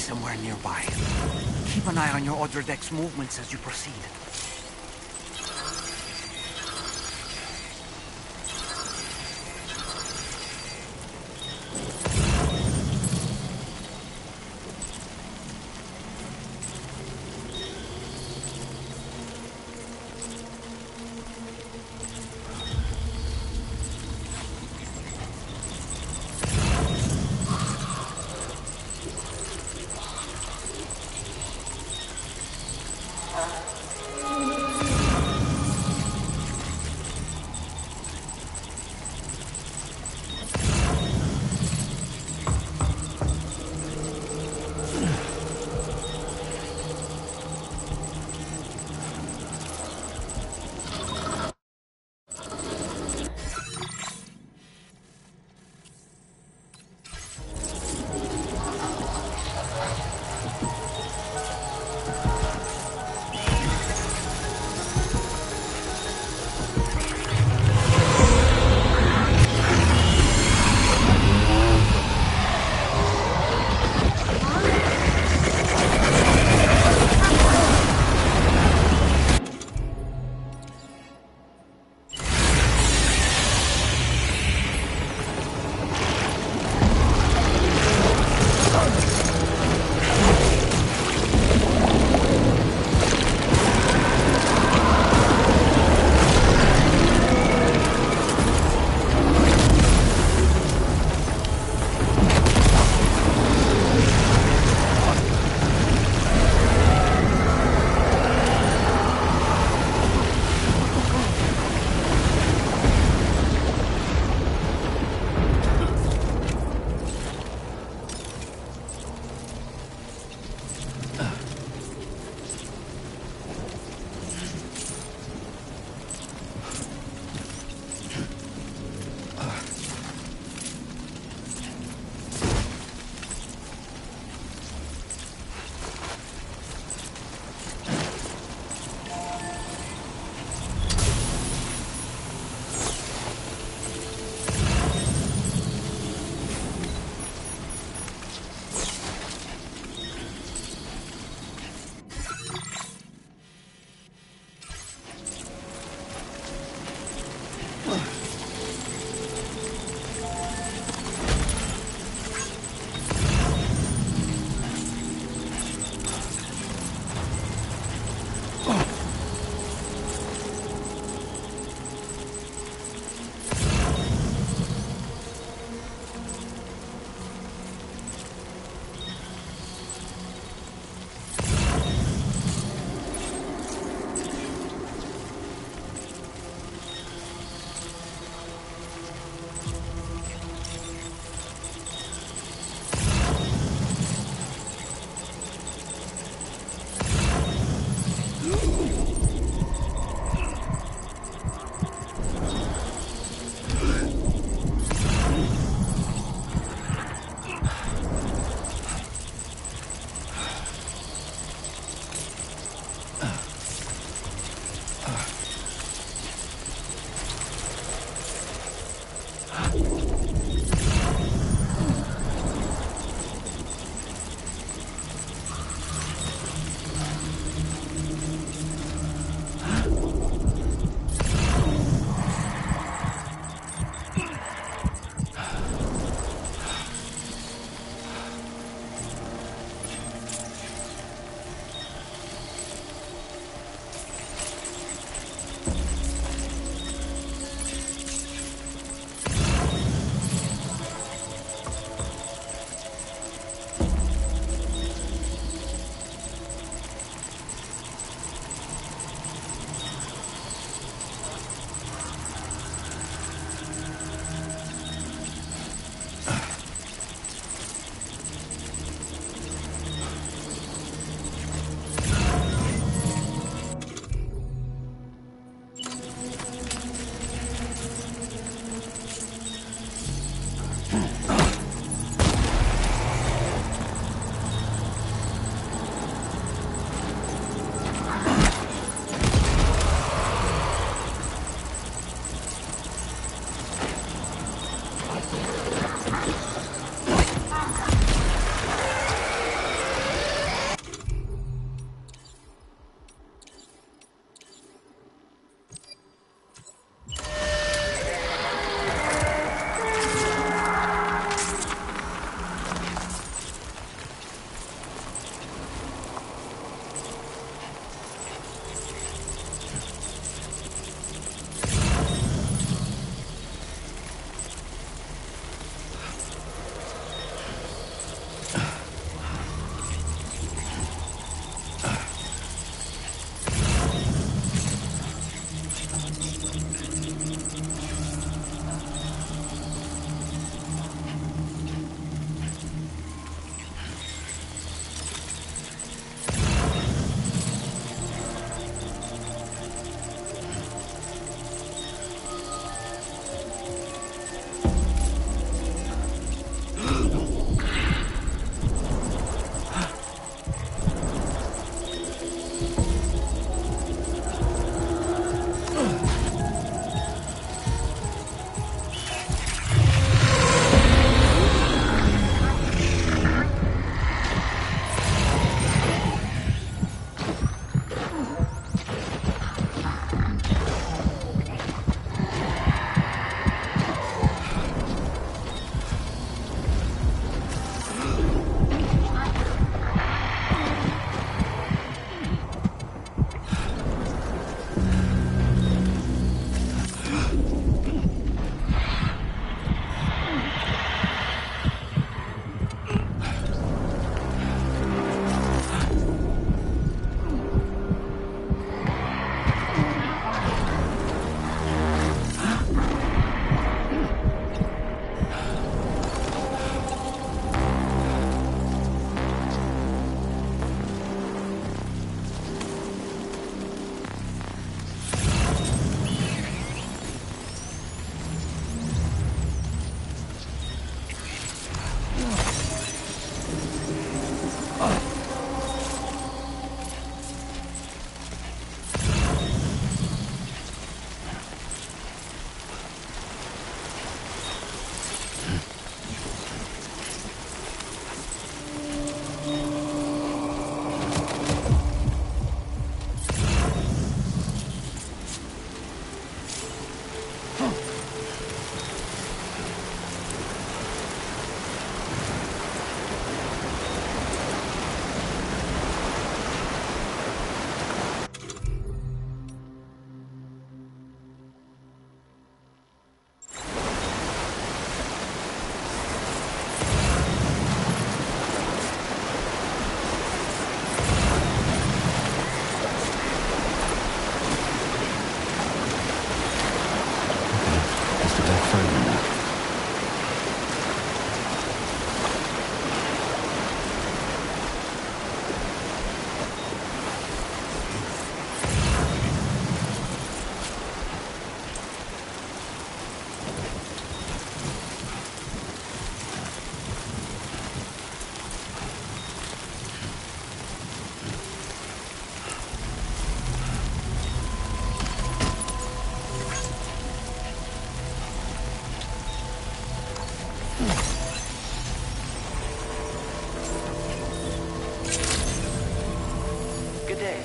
J: somewhere nearby. Keep an eye on your other deck's movements as you proceed.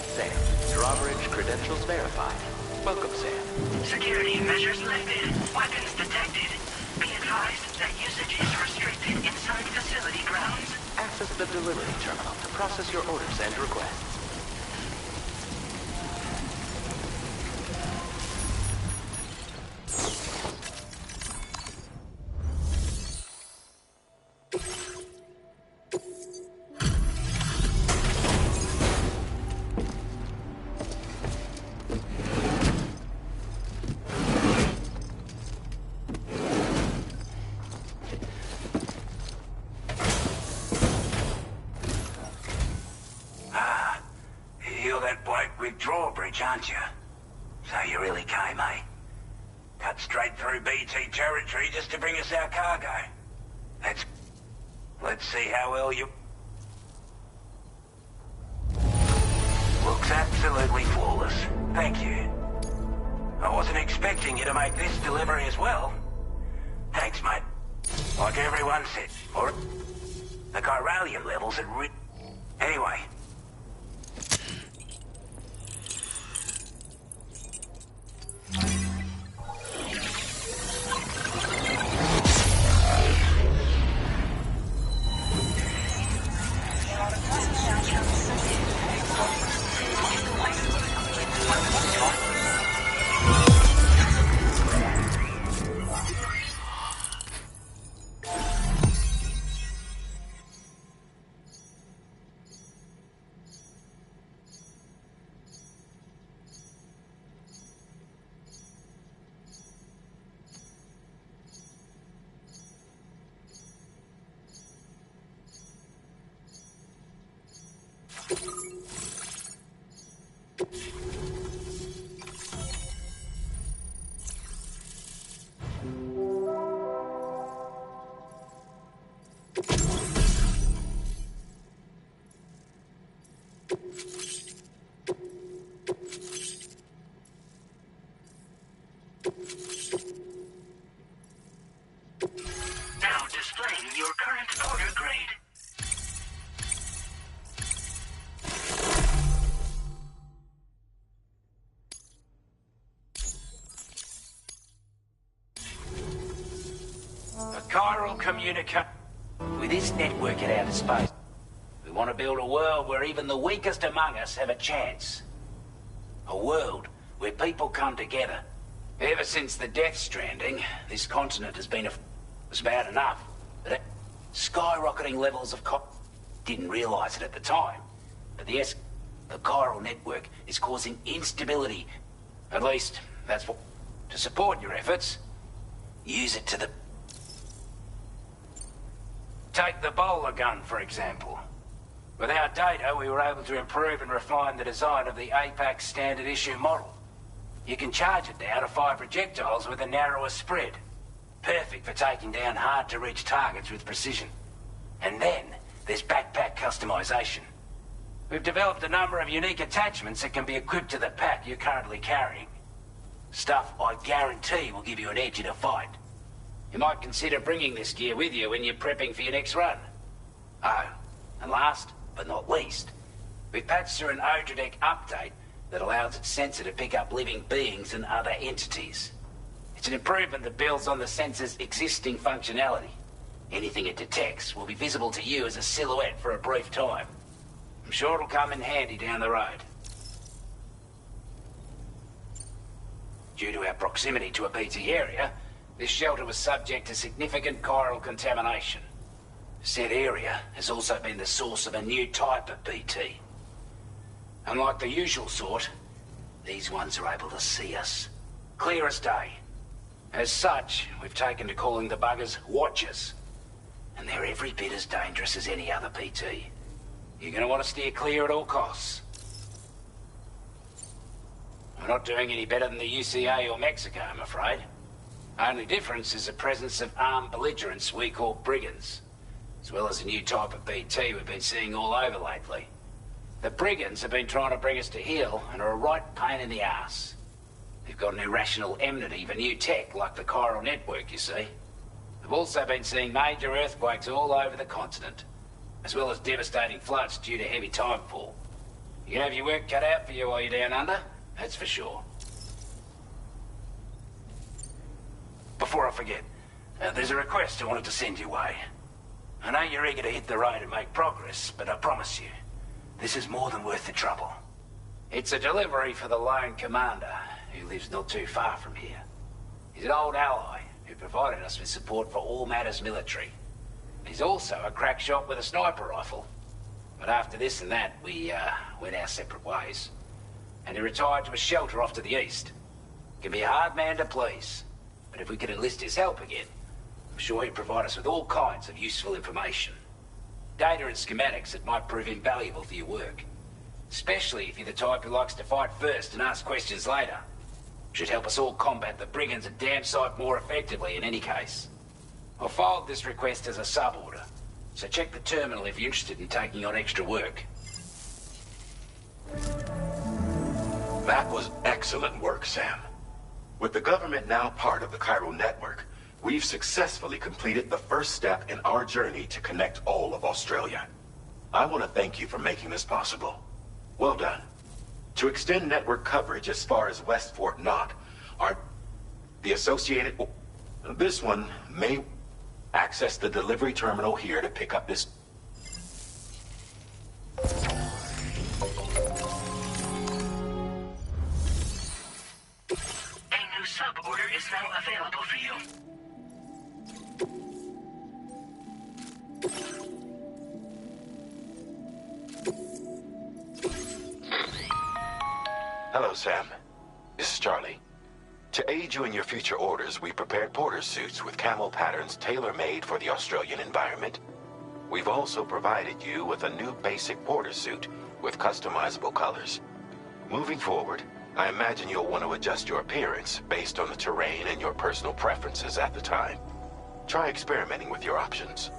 A: Sam, drawbridge credentials verified. Welcome, Sam.
O: Security measures lifted. Weapons detected. Be advised that usage is restricted inside facility grounds.
A: Access the delivery terminal to process your orders and requests.
O: Aren't you? So you really came, eh? Cut straight through BT territory just to bring us our cargo. Let's see how well you... Looks absolutely flawless. Thank you. I wasn't expecting you to make this delivery as well. Thanks, mate. Like everyone said, or the chiralium levels at Anyway. Now displaying your current order grade.
P: A chiral communicator. With this network at our disposal, we want to build a world where even the weakest among us have a chance. A world where people come together. Ever since the Death Stranding, this continent has been was bad enough. But skyrocketing levels of didn't realize it at the time. But the chiral network is causing instability. At least, that's what... To support your efforts, use it to the... Take the bowler gun, for example. With our data, we were able to improve and refine the design of the APAC standard issue model. You can charge it now to 5 projectiles with a narrower spread. Perfect for taking down hard-to-reach targets with precision. And then, there's backpack customization. We've developed a number of unique attachments that can be equipped to the pack you're currently carrying. Stuff I guarantee will give you an edge in a fight. You might consider bringing this gear with you when you're prepping for your next run. Oh, and last but not least, we've patched through an Odradek update that allows its sensor to pick up living beings and other entities. It's an improvement that builds on the sensor's existing functionality. Anything it detects will be visible to you as a silhouette for a brief time. I'm sure it'll come in handy down the road. Due to our proximity to a BT area, this shelter was subject to significant chiral contamination. Said area has also been the source of a new type of BT. Unlike the usual sort, these ones are able to see us. Clear as day. As such, we've taken to calling the buggers Watchers. And they're every bit as dangerous as any other PT. You're going to want to steer clear at all costs. We're not doing any better than the UCA or Mexico, I'm afraid. Only difference is the presence of armed belligerents we call brigands, as well as a new type of BT we've been seeing all over lately. The brigands have been trying to bring us to heel and are a right pain in the ass. They've got an irrational enmity for new tech like the chiral network, you see. We've also been seeing major earthquakes all over the continent, as well as devastating floods due to heavy timefall. You can have your work cut out for you while you're down under, that's for sure. Before I forget, there's a request I wanted to send your way. I know you're eager to hit the road and make progress, but I promise you, this is more than worth the trouble. It's a delivery for the lone commander, who lives not too far from here. He's an old ally who provided us with support for all matters military. He's also a crack shot with a sniper rifle. But after this and that, we went our separate ways. And he retired to a shelter off to the east. Can be a hard man to please, but if we could enlist his help again, I'm sure he'd provide us with all kinds of useful information. Data and schematics that might prove invaluable for your work. Especially if you're the type who likes to fight first and ask questions later. Should help us all combat the brigands a damn sight more effectively in any case. I'll filed this request as a sub-order, so check the terminal if you're interested in taking on extra work.
Q: That was excellent work, Sam. With the government now part of the Chiral network, we've successfully completed the first step in our journey to connect all of Australia. I want to thank you for making this possible. Well done. To extend network coverage as far as West Fort Knott, the associated... This one may access the delivery terminal here to pick up this...
D: A new sub-order is now available for you.
Q: Hello, Sam. This is Charlie. To aid you in your future orders, we prepared porter suits with camel patterns tailor-made for the Australian environment. We've also provided you with a new basic porter suit with customizable colors. Moving forward, I imagine you'll want to adjust your appearance based on the terrain and your personal preferences at the time. Try experimenting with your options.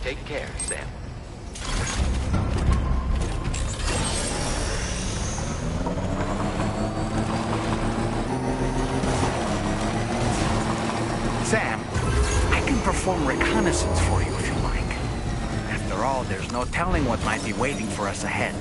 A: Take care, Sam.
J: Sam, I can perform reconnaissance for you if you like. After all, there's no telling what might be waiting for us ahead.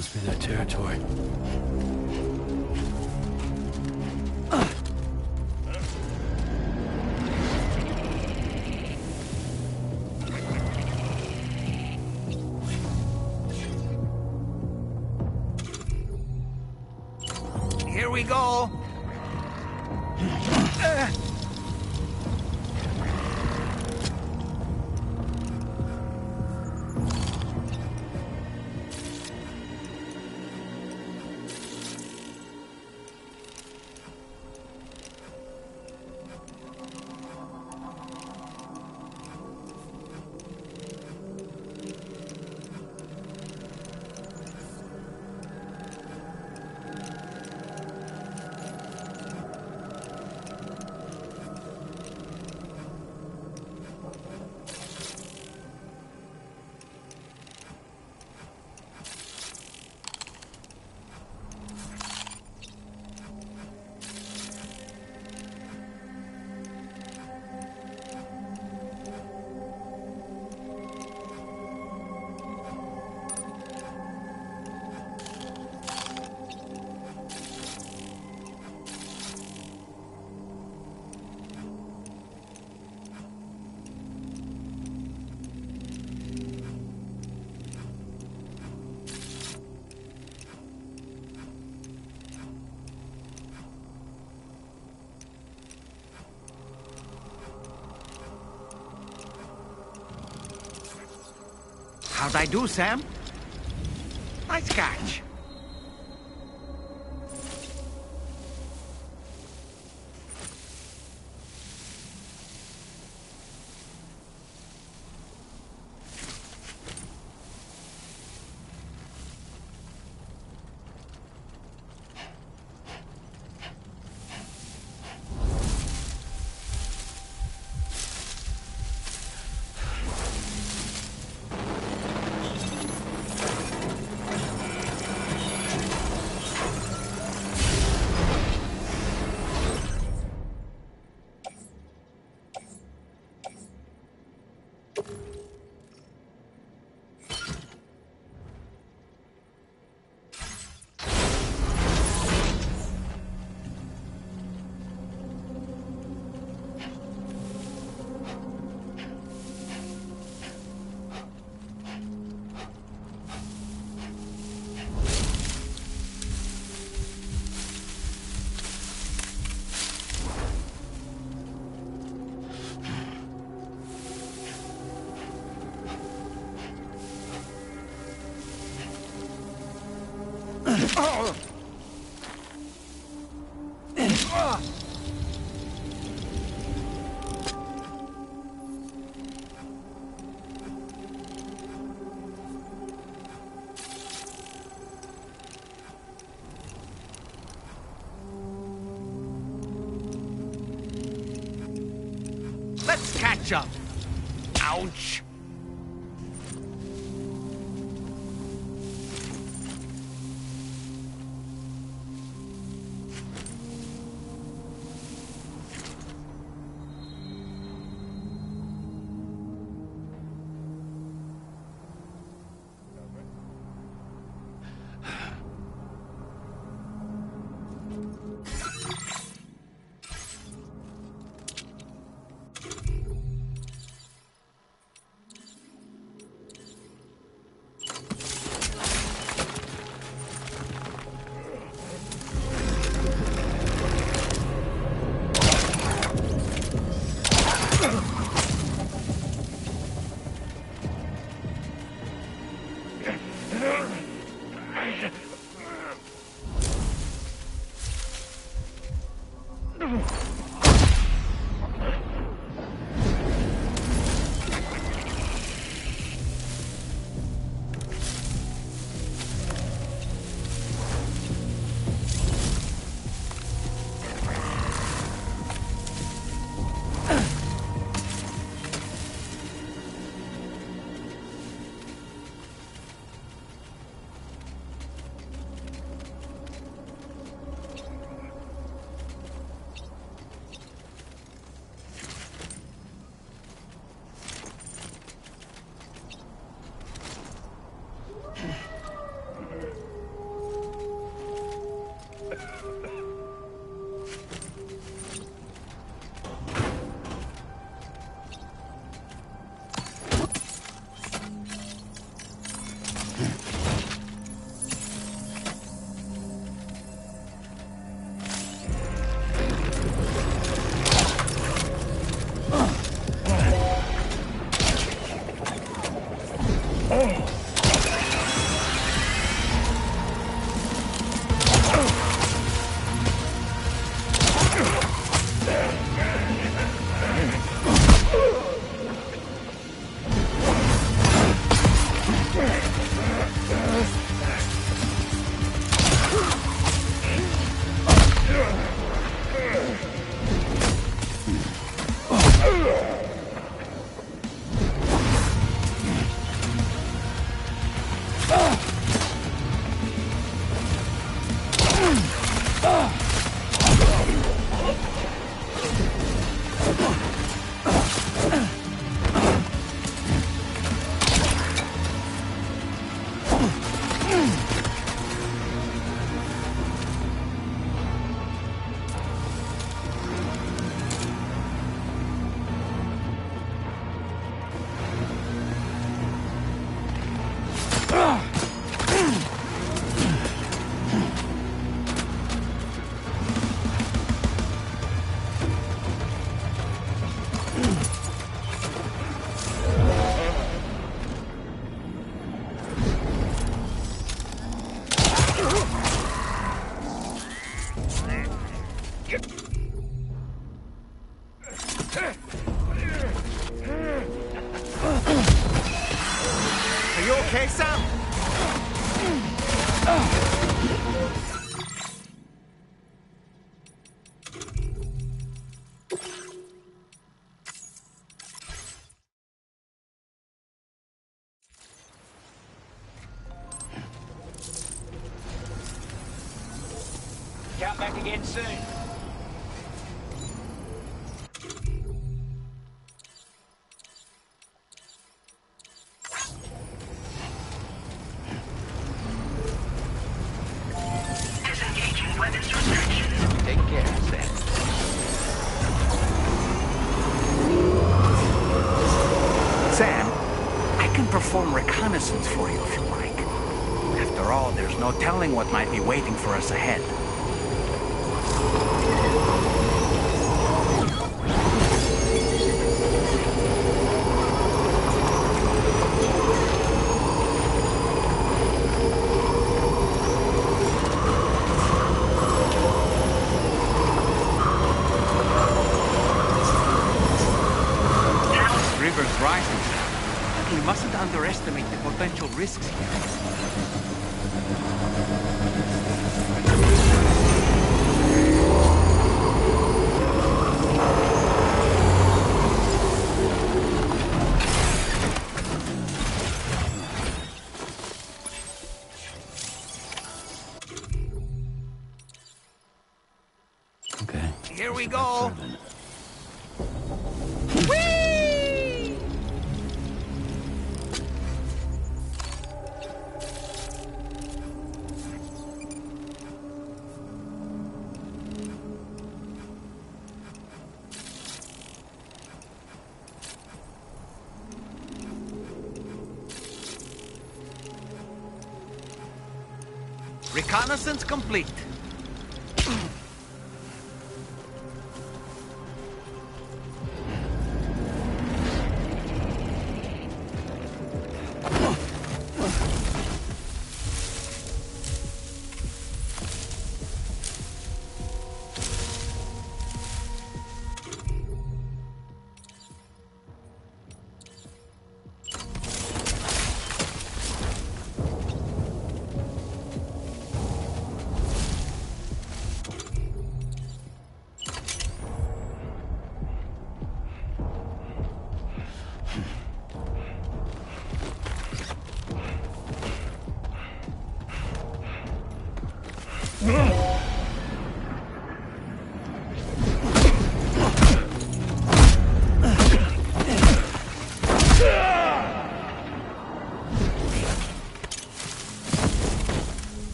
G: Must be their territory.
I: Here we go. How'd I do, Sam? Nice catch. Let's catch up. Ouch. Are you okay, Sam?
P: Come back again soon.
O: Disengaging weapons restriction.
P: Take care, Sam.
J: Sam, I can perform reconnaissance for you if you like. After all, there's no telling what might be waiting for us ahead. River's rising. We mustn't underestimate the potential risks here.
G: Okay.
I: Here we go. Reconnaissance complete.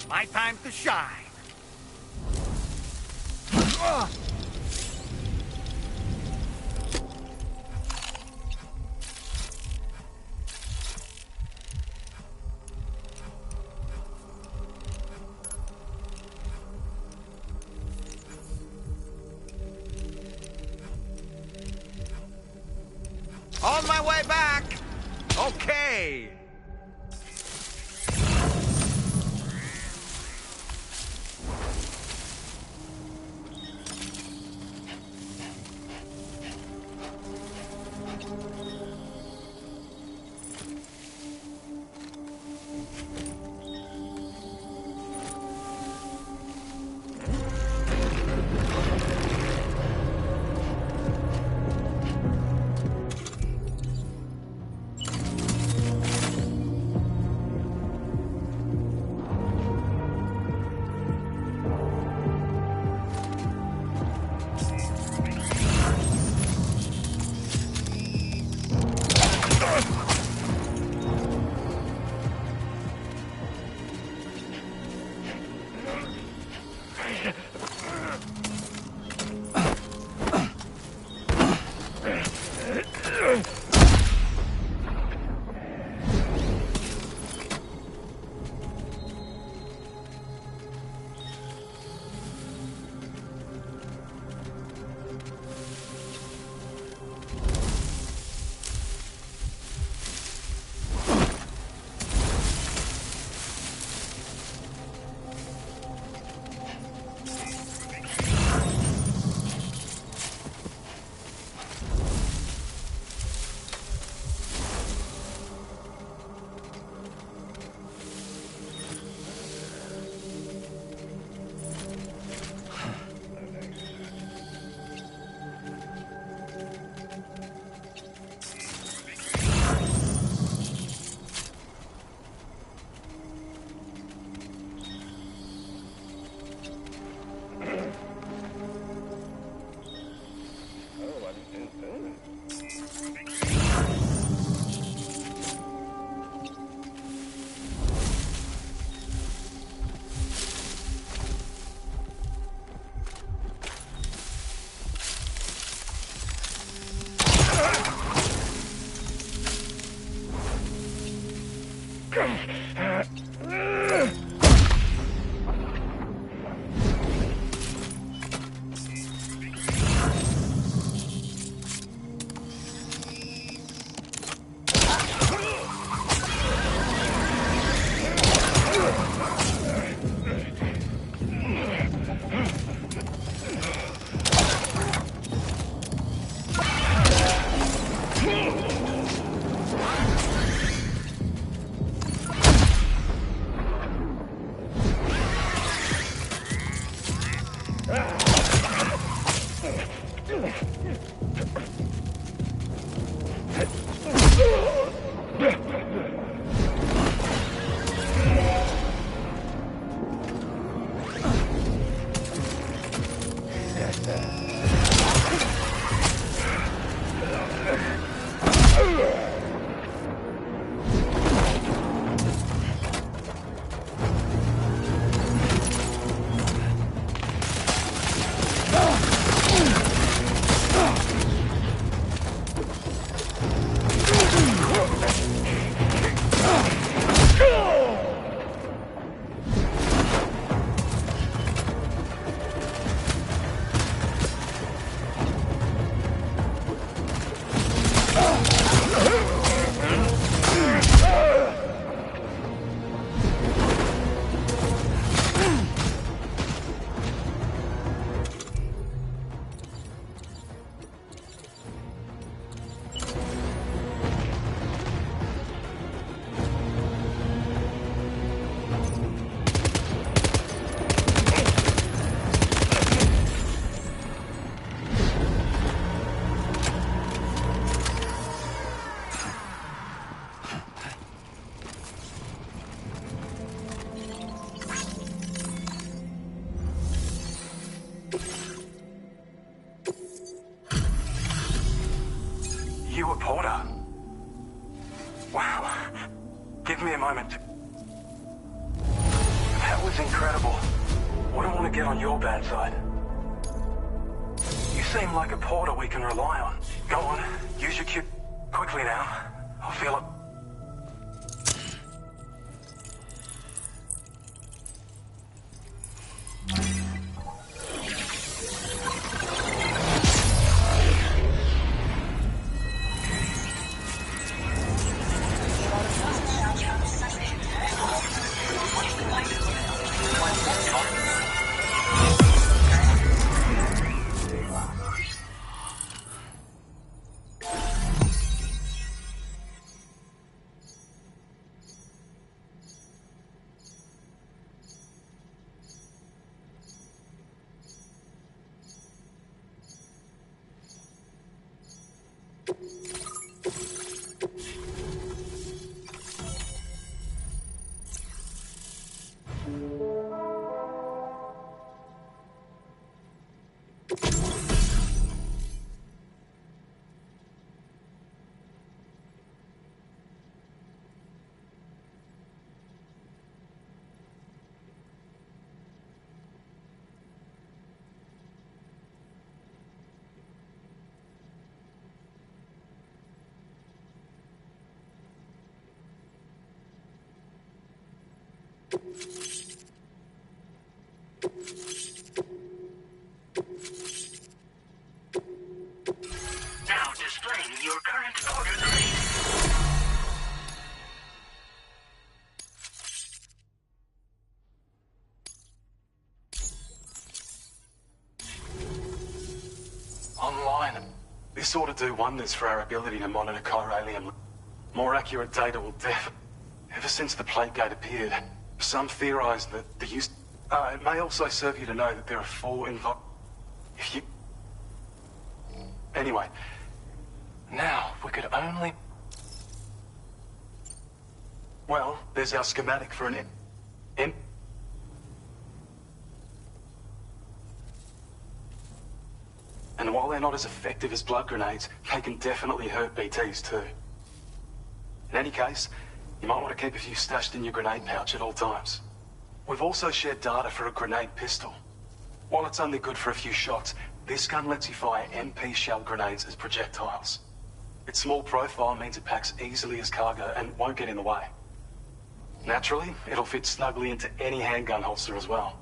I: My time to shine.
J: On my way back! Okay!
O: You a porter? Wow. Give me a moment. That was incredible. Wouldn't want to get on your bad side. You seem like a porter we can rely on. Go on, use your cue quickly now. I'll feel it. Now displaying your current order grade.
R: Online. This ought to do wonders for our ability to monitor chiralium. More accurate data will Ever since the plate gate appeared, some theorize that the use... it may also serve you to know that there are 4 involved. If you... Anyway, now we could only... Well, there's our schematic for an M. And while they're not as effective as blood grenades, they can definitely hurt BTs too. In any case, you might want to keep a few stashed in your grenade pouch at all times. We've also shared data for a grenade pistol. While it's only good for a few shots, this gun lets you fire MP shell grenades as projectiles. Its small profile means it packs easily as cargo and won't get in the way. Naturally, it'll fit snugly into any handgun holster as well.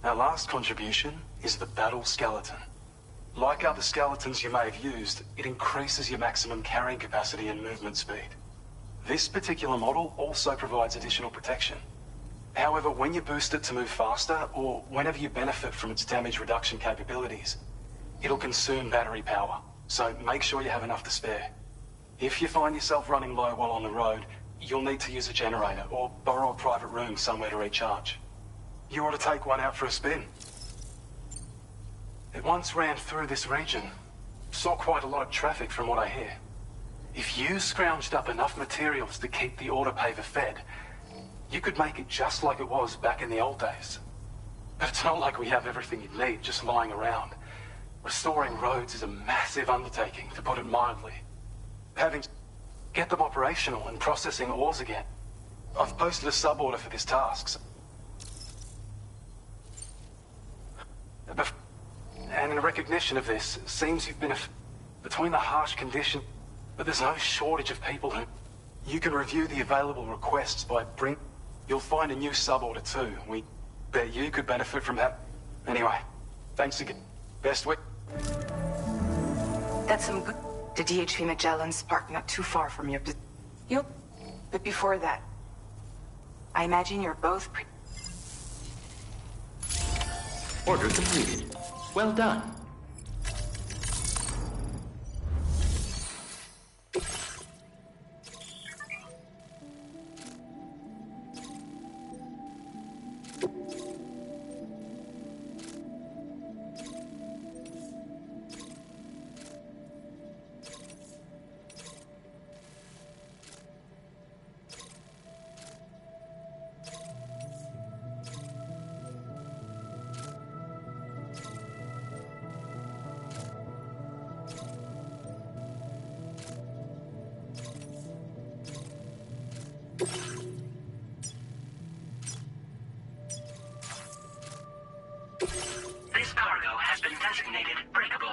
R: Our last contribution is the battle skeleton. Like other skeletons you may have used, it increases your maximum carrying capacity and movement speed. This particular model also provides additional protection. However, when you boost it to move faster, or whenever you benefit from its damage reduction capabilities, it'll consume battery power, so make sure you have enough to spare. If you find yourself running low while on the road, you'll need to use a generator or borrow a private room somewhere to recharge. You ought to take one out for a spin. It once ran through this region. Saw quite a lot of traffic from what I hear. If you scrounged up enough materials to keep the autopaver fed, you could make it just like it was back in the old days. But it's not like we have everything you'd need just lying around. Restoring roads is a massive undertaking, to put it mildly. Get them operational and processing ores again. I've posted a sub-order for this task. And in recognition of this, it seems you've been between the harsh condition, but there's no shortage of people who... You can review the available requests by You'll find a new sub-order too. We bet you could benefit from that. Anyway, thanks again. Best way.
C: That's some good... The DHV Magellan's parked not too far from your... Yep. But before that, I imagine you're both
D: Order completed. Well done.
O: This cargo has been designated breakable.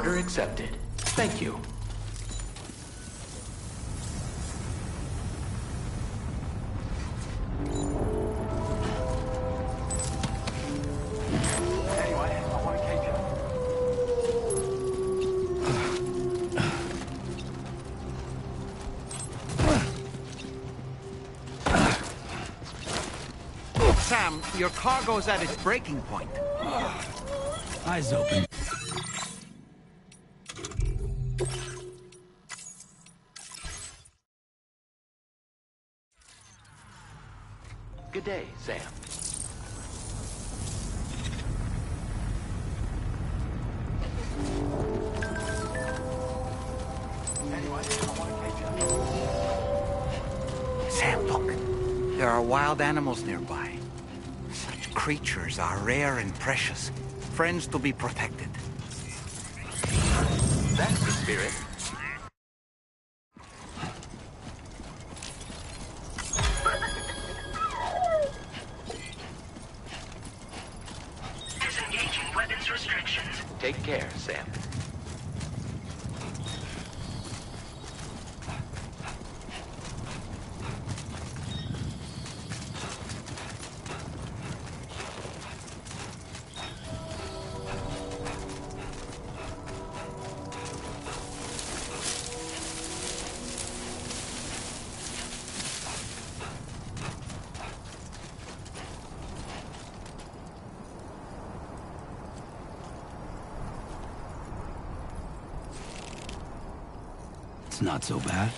A: Order accepted. Thank you.
R: Anyway, I won't keep you.
I: Sam, your cargo's at its breaking point.
G: Eyes open.
A: Good day, Sam.
R: Anyway, I won't keep you.
J: Sam, look. There are wild animals nearby. Such creatures are rare and precious. Friends to be protected.
A: That's the spirit.
O: Disengaging weapons restrictions.
A: Take care, Sam.
G: It's not so bad.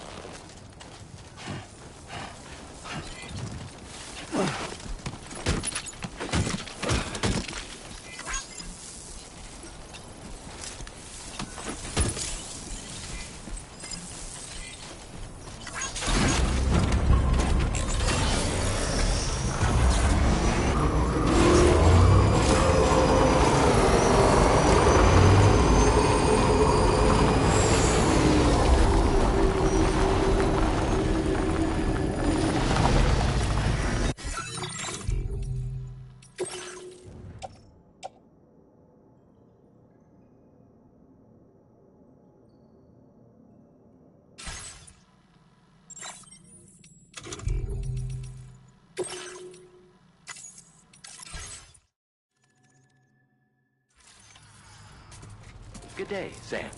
A: Good day, Sam.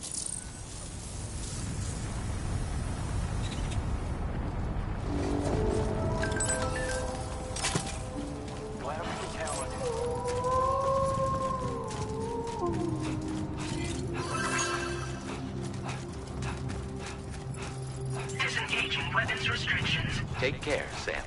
R: Glad we could count on you.
O: Disengaging weapons restrictions.
A: Take care, Sam.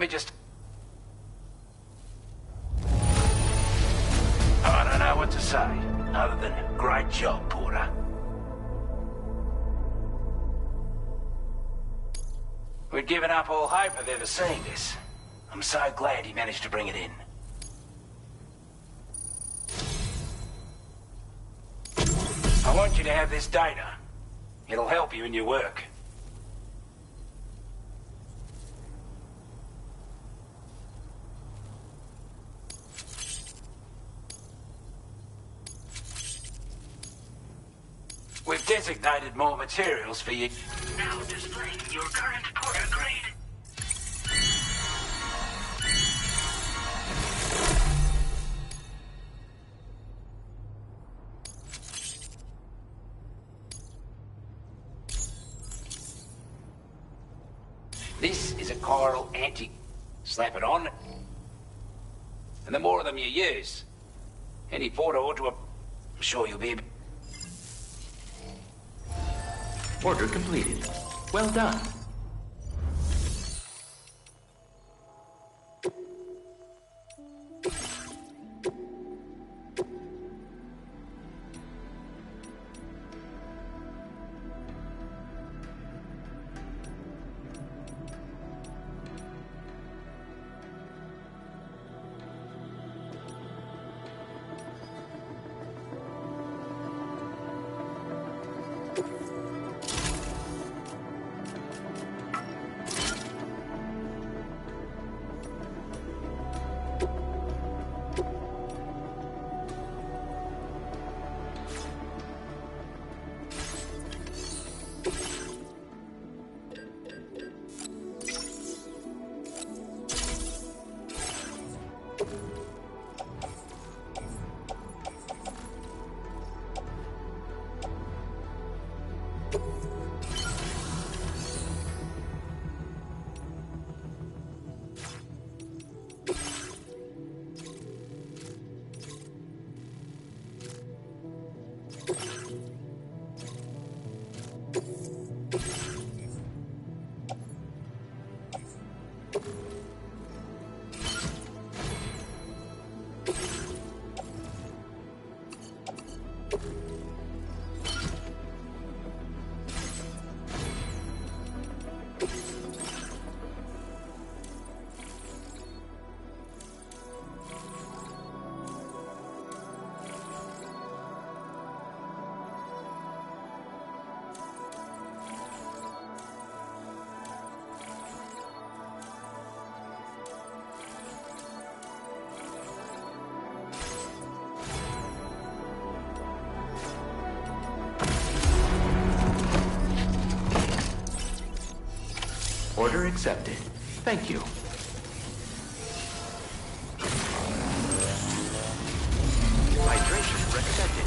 P: Let me just... I don't know what to say, other than great job, Porter. We'd given up all hope of ever seeing this. I'm so glad he managed to bring it in. I want you to have this data. It'll help you in your work. We've designated more materials for you.
O: Now displaying your current Porter grade.
P: This is a chiral anti. Slap it on. And the more of them you use, any Porter ought to... I'm sure you'll be...
S: Order completed. Well done. Order accepted. Thank you. Hydration recommended.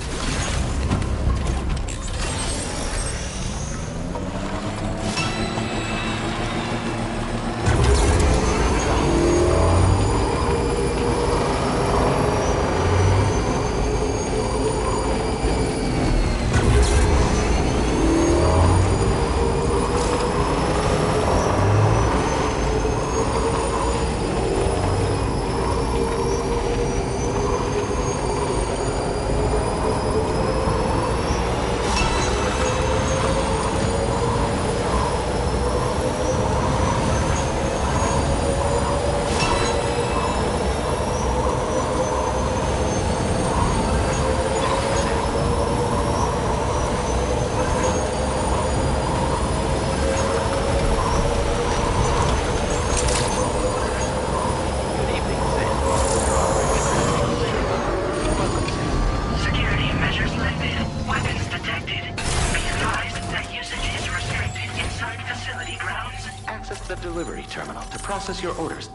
S: Delivery terminal to process your orders.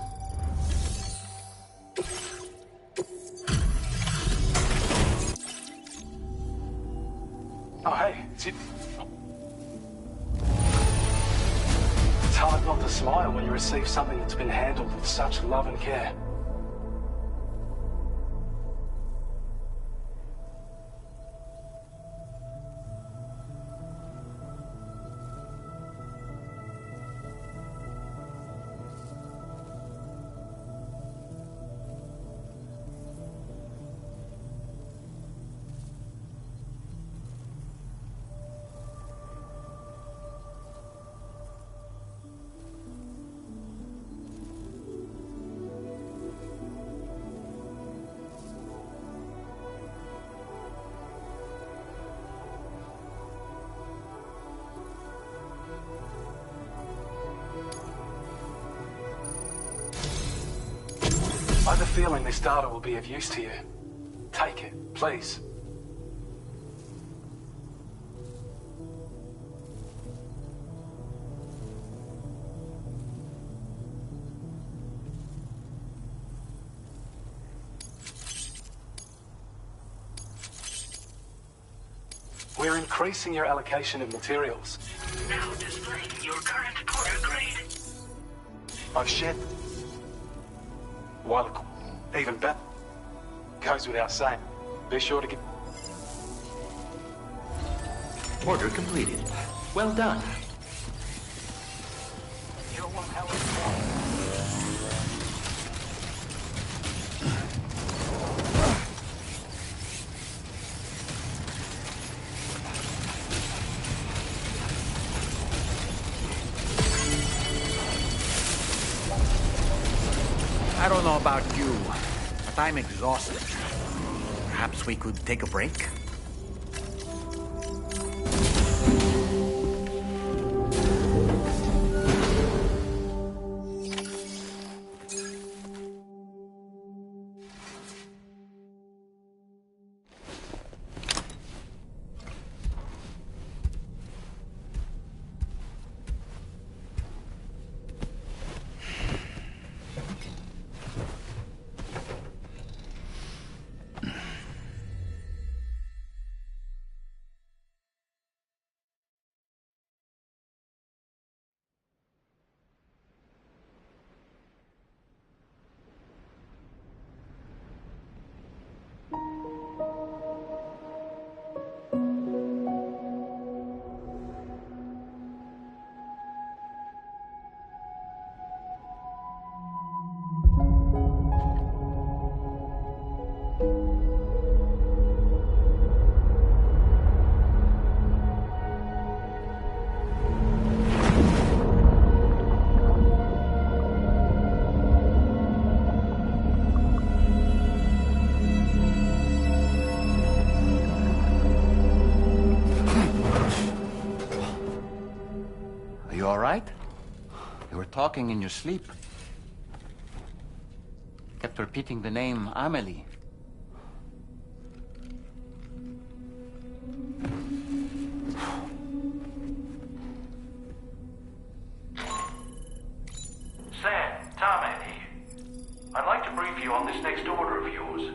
R: Oh, hey, it's you. It's hard not to smile when you receive something that's been handled with such love and care. I have a feeling this data will be of use to you. Take it, please. We're increasing your allocation of materials.
O: Now displaying your current order grade.
R: Oh shit. Well, even better. Goes without saying. Be sure to get...
S: Order completed. Well done.
R: You're one hell of a...
I: I don't know about you, but I'm exhausted.
J: Perhaps we could take a break? You were talking in your sleep. Kept repeating the name Amelie.
N: Sam, Tarman here. I'd like to brief you on this next order of yours.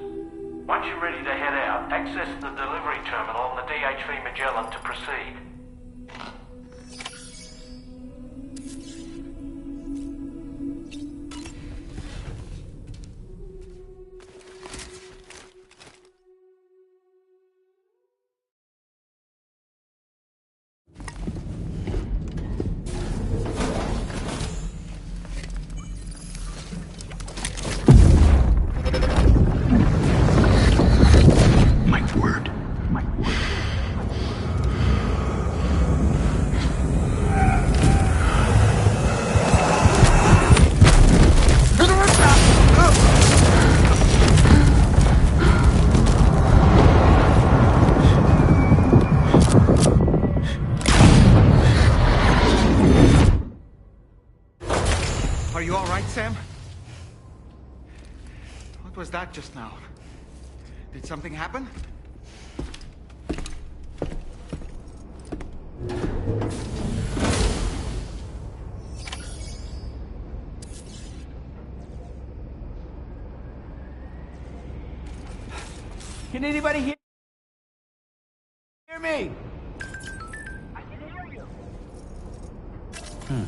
N: Once you're ready to head out, access the delivery terminal on the DHV Magellan to proceed.
I: Are you all right, Sam? What was that just now? Did something happen?
E: Can anybody hear me?
I: I can hear you.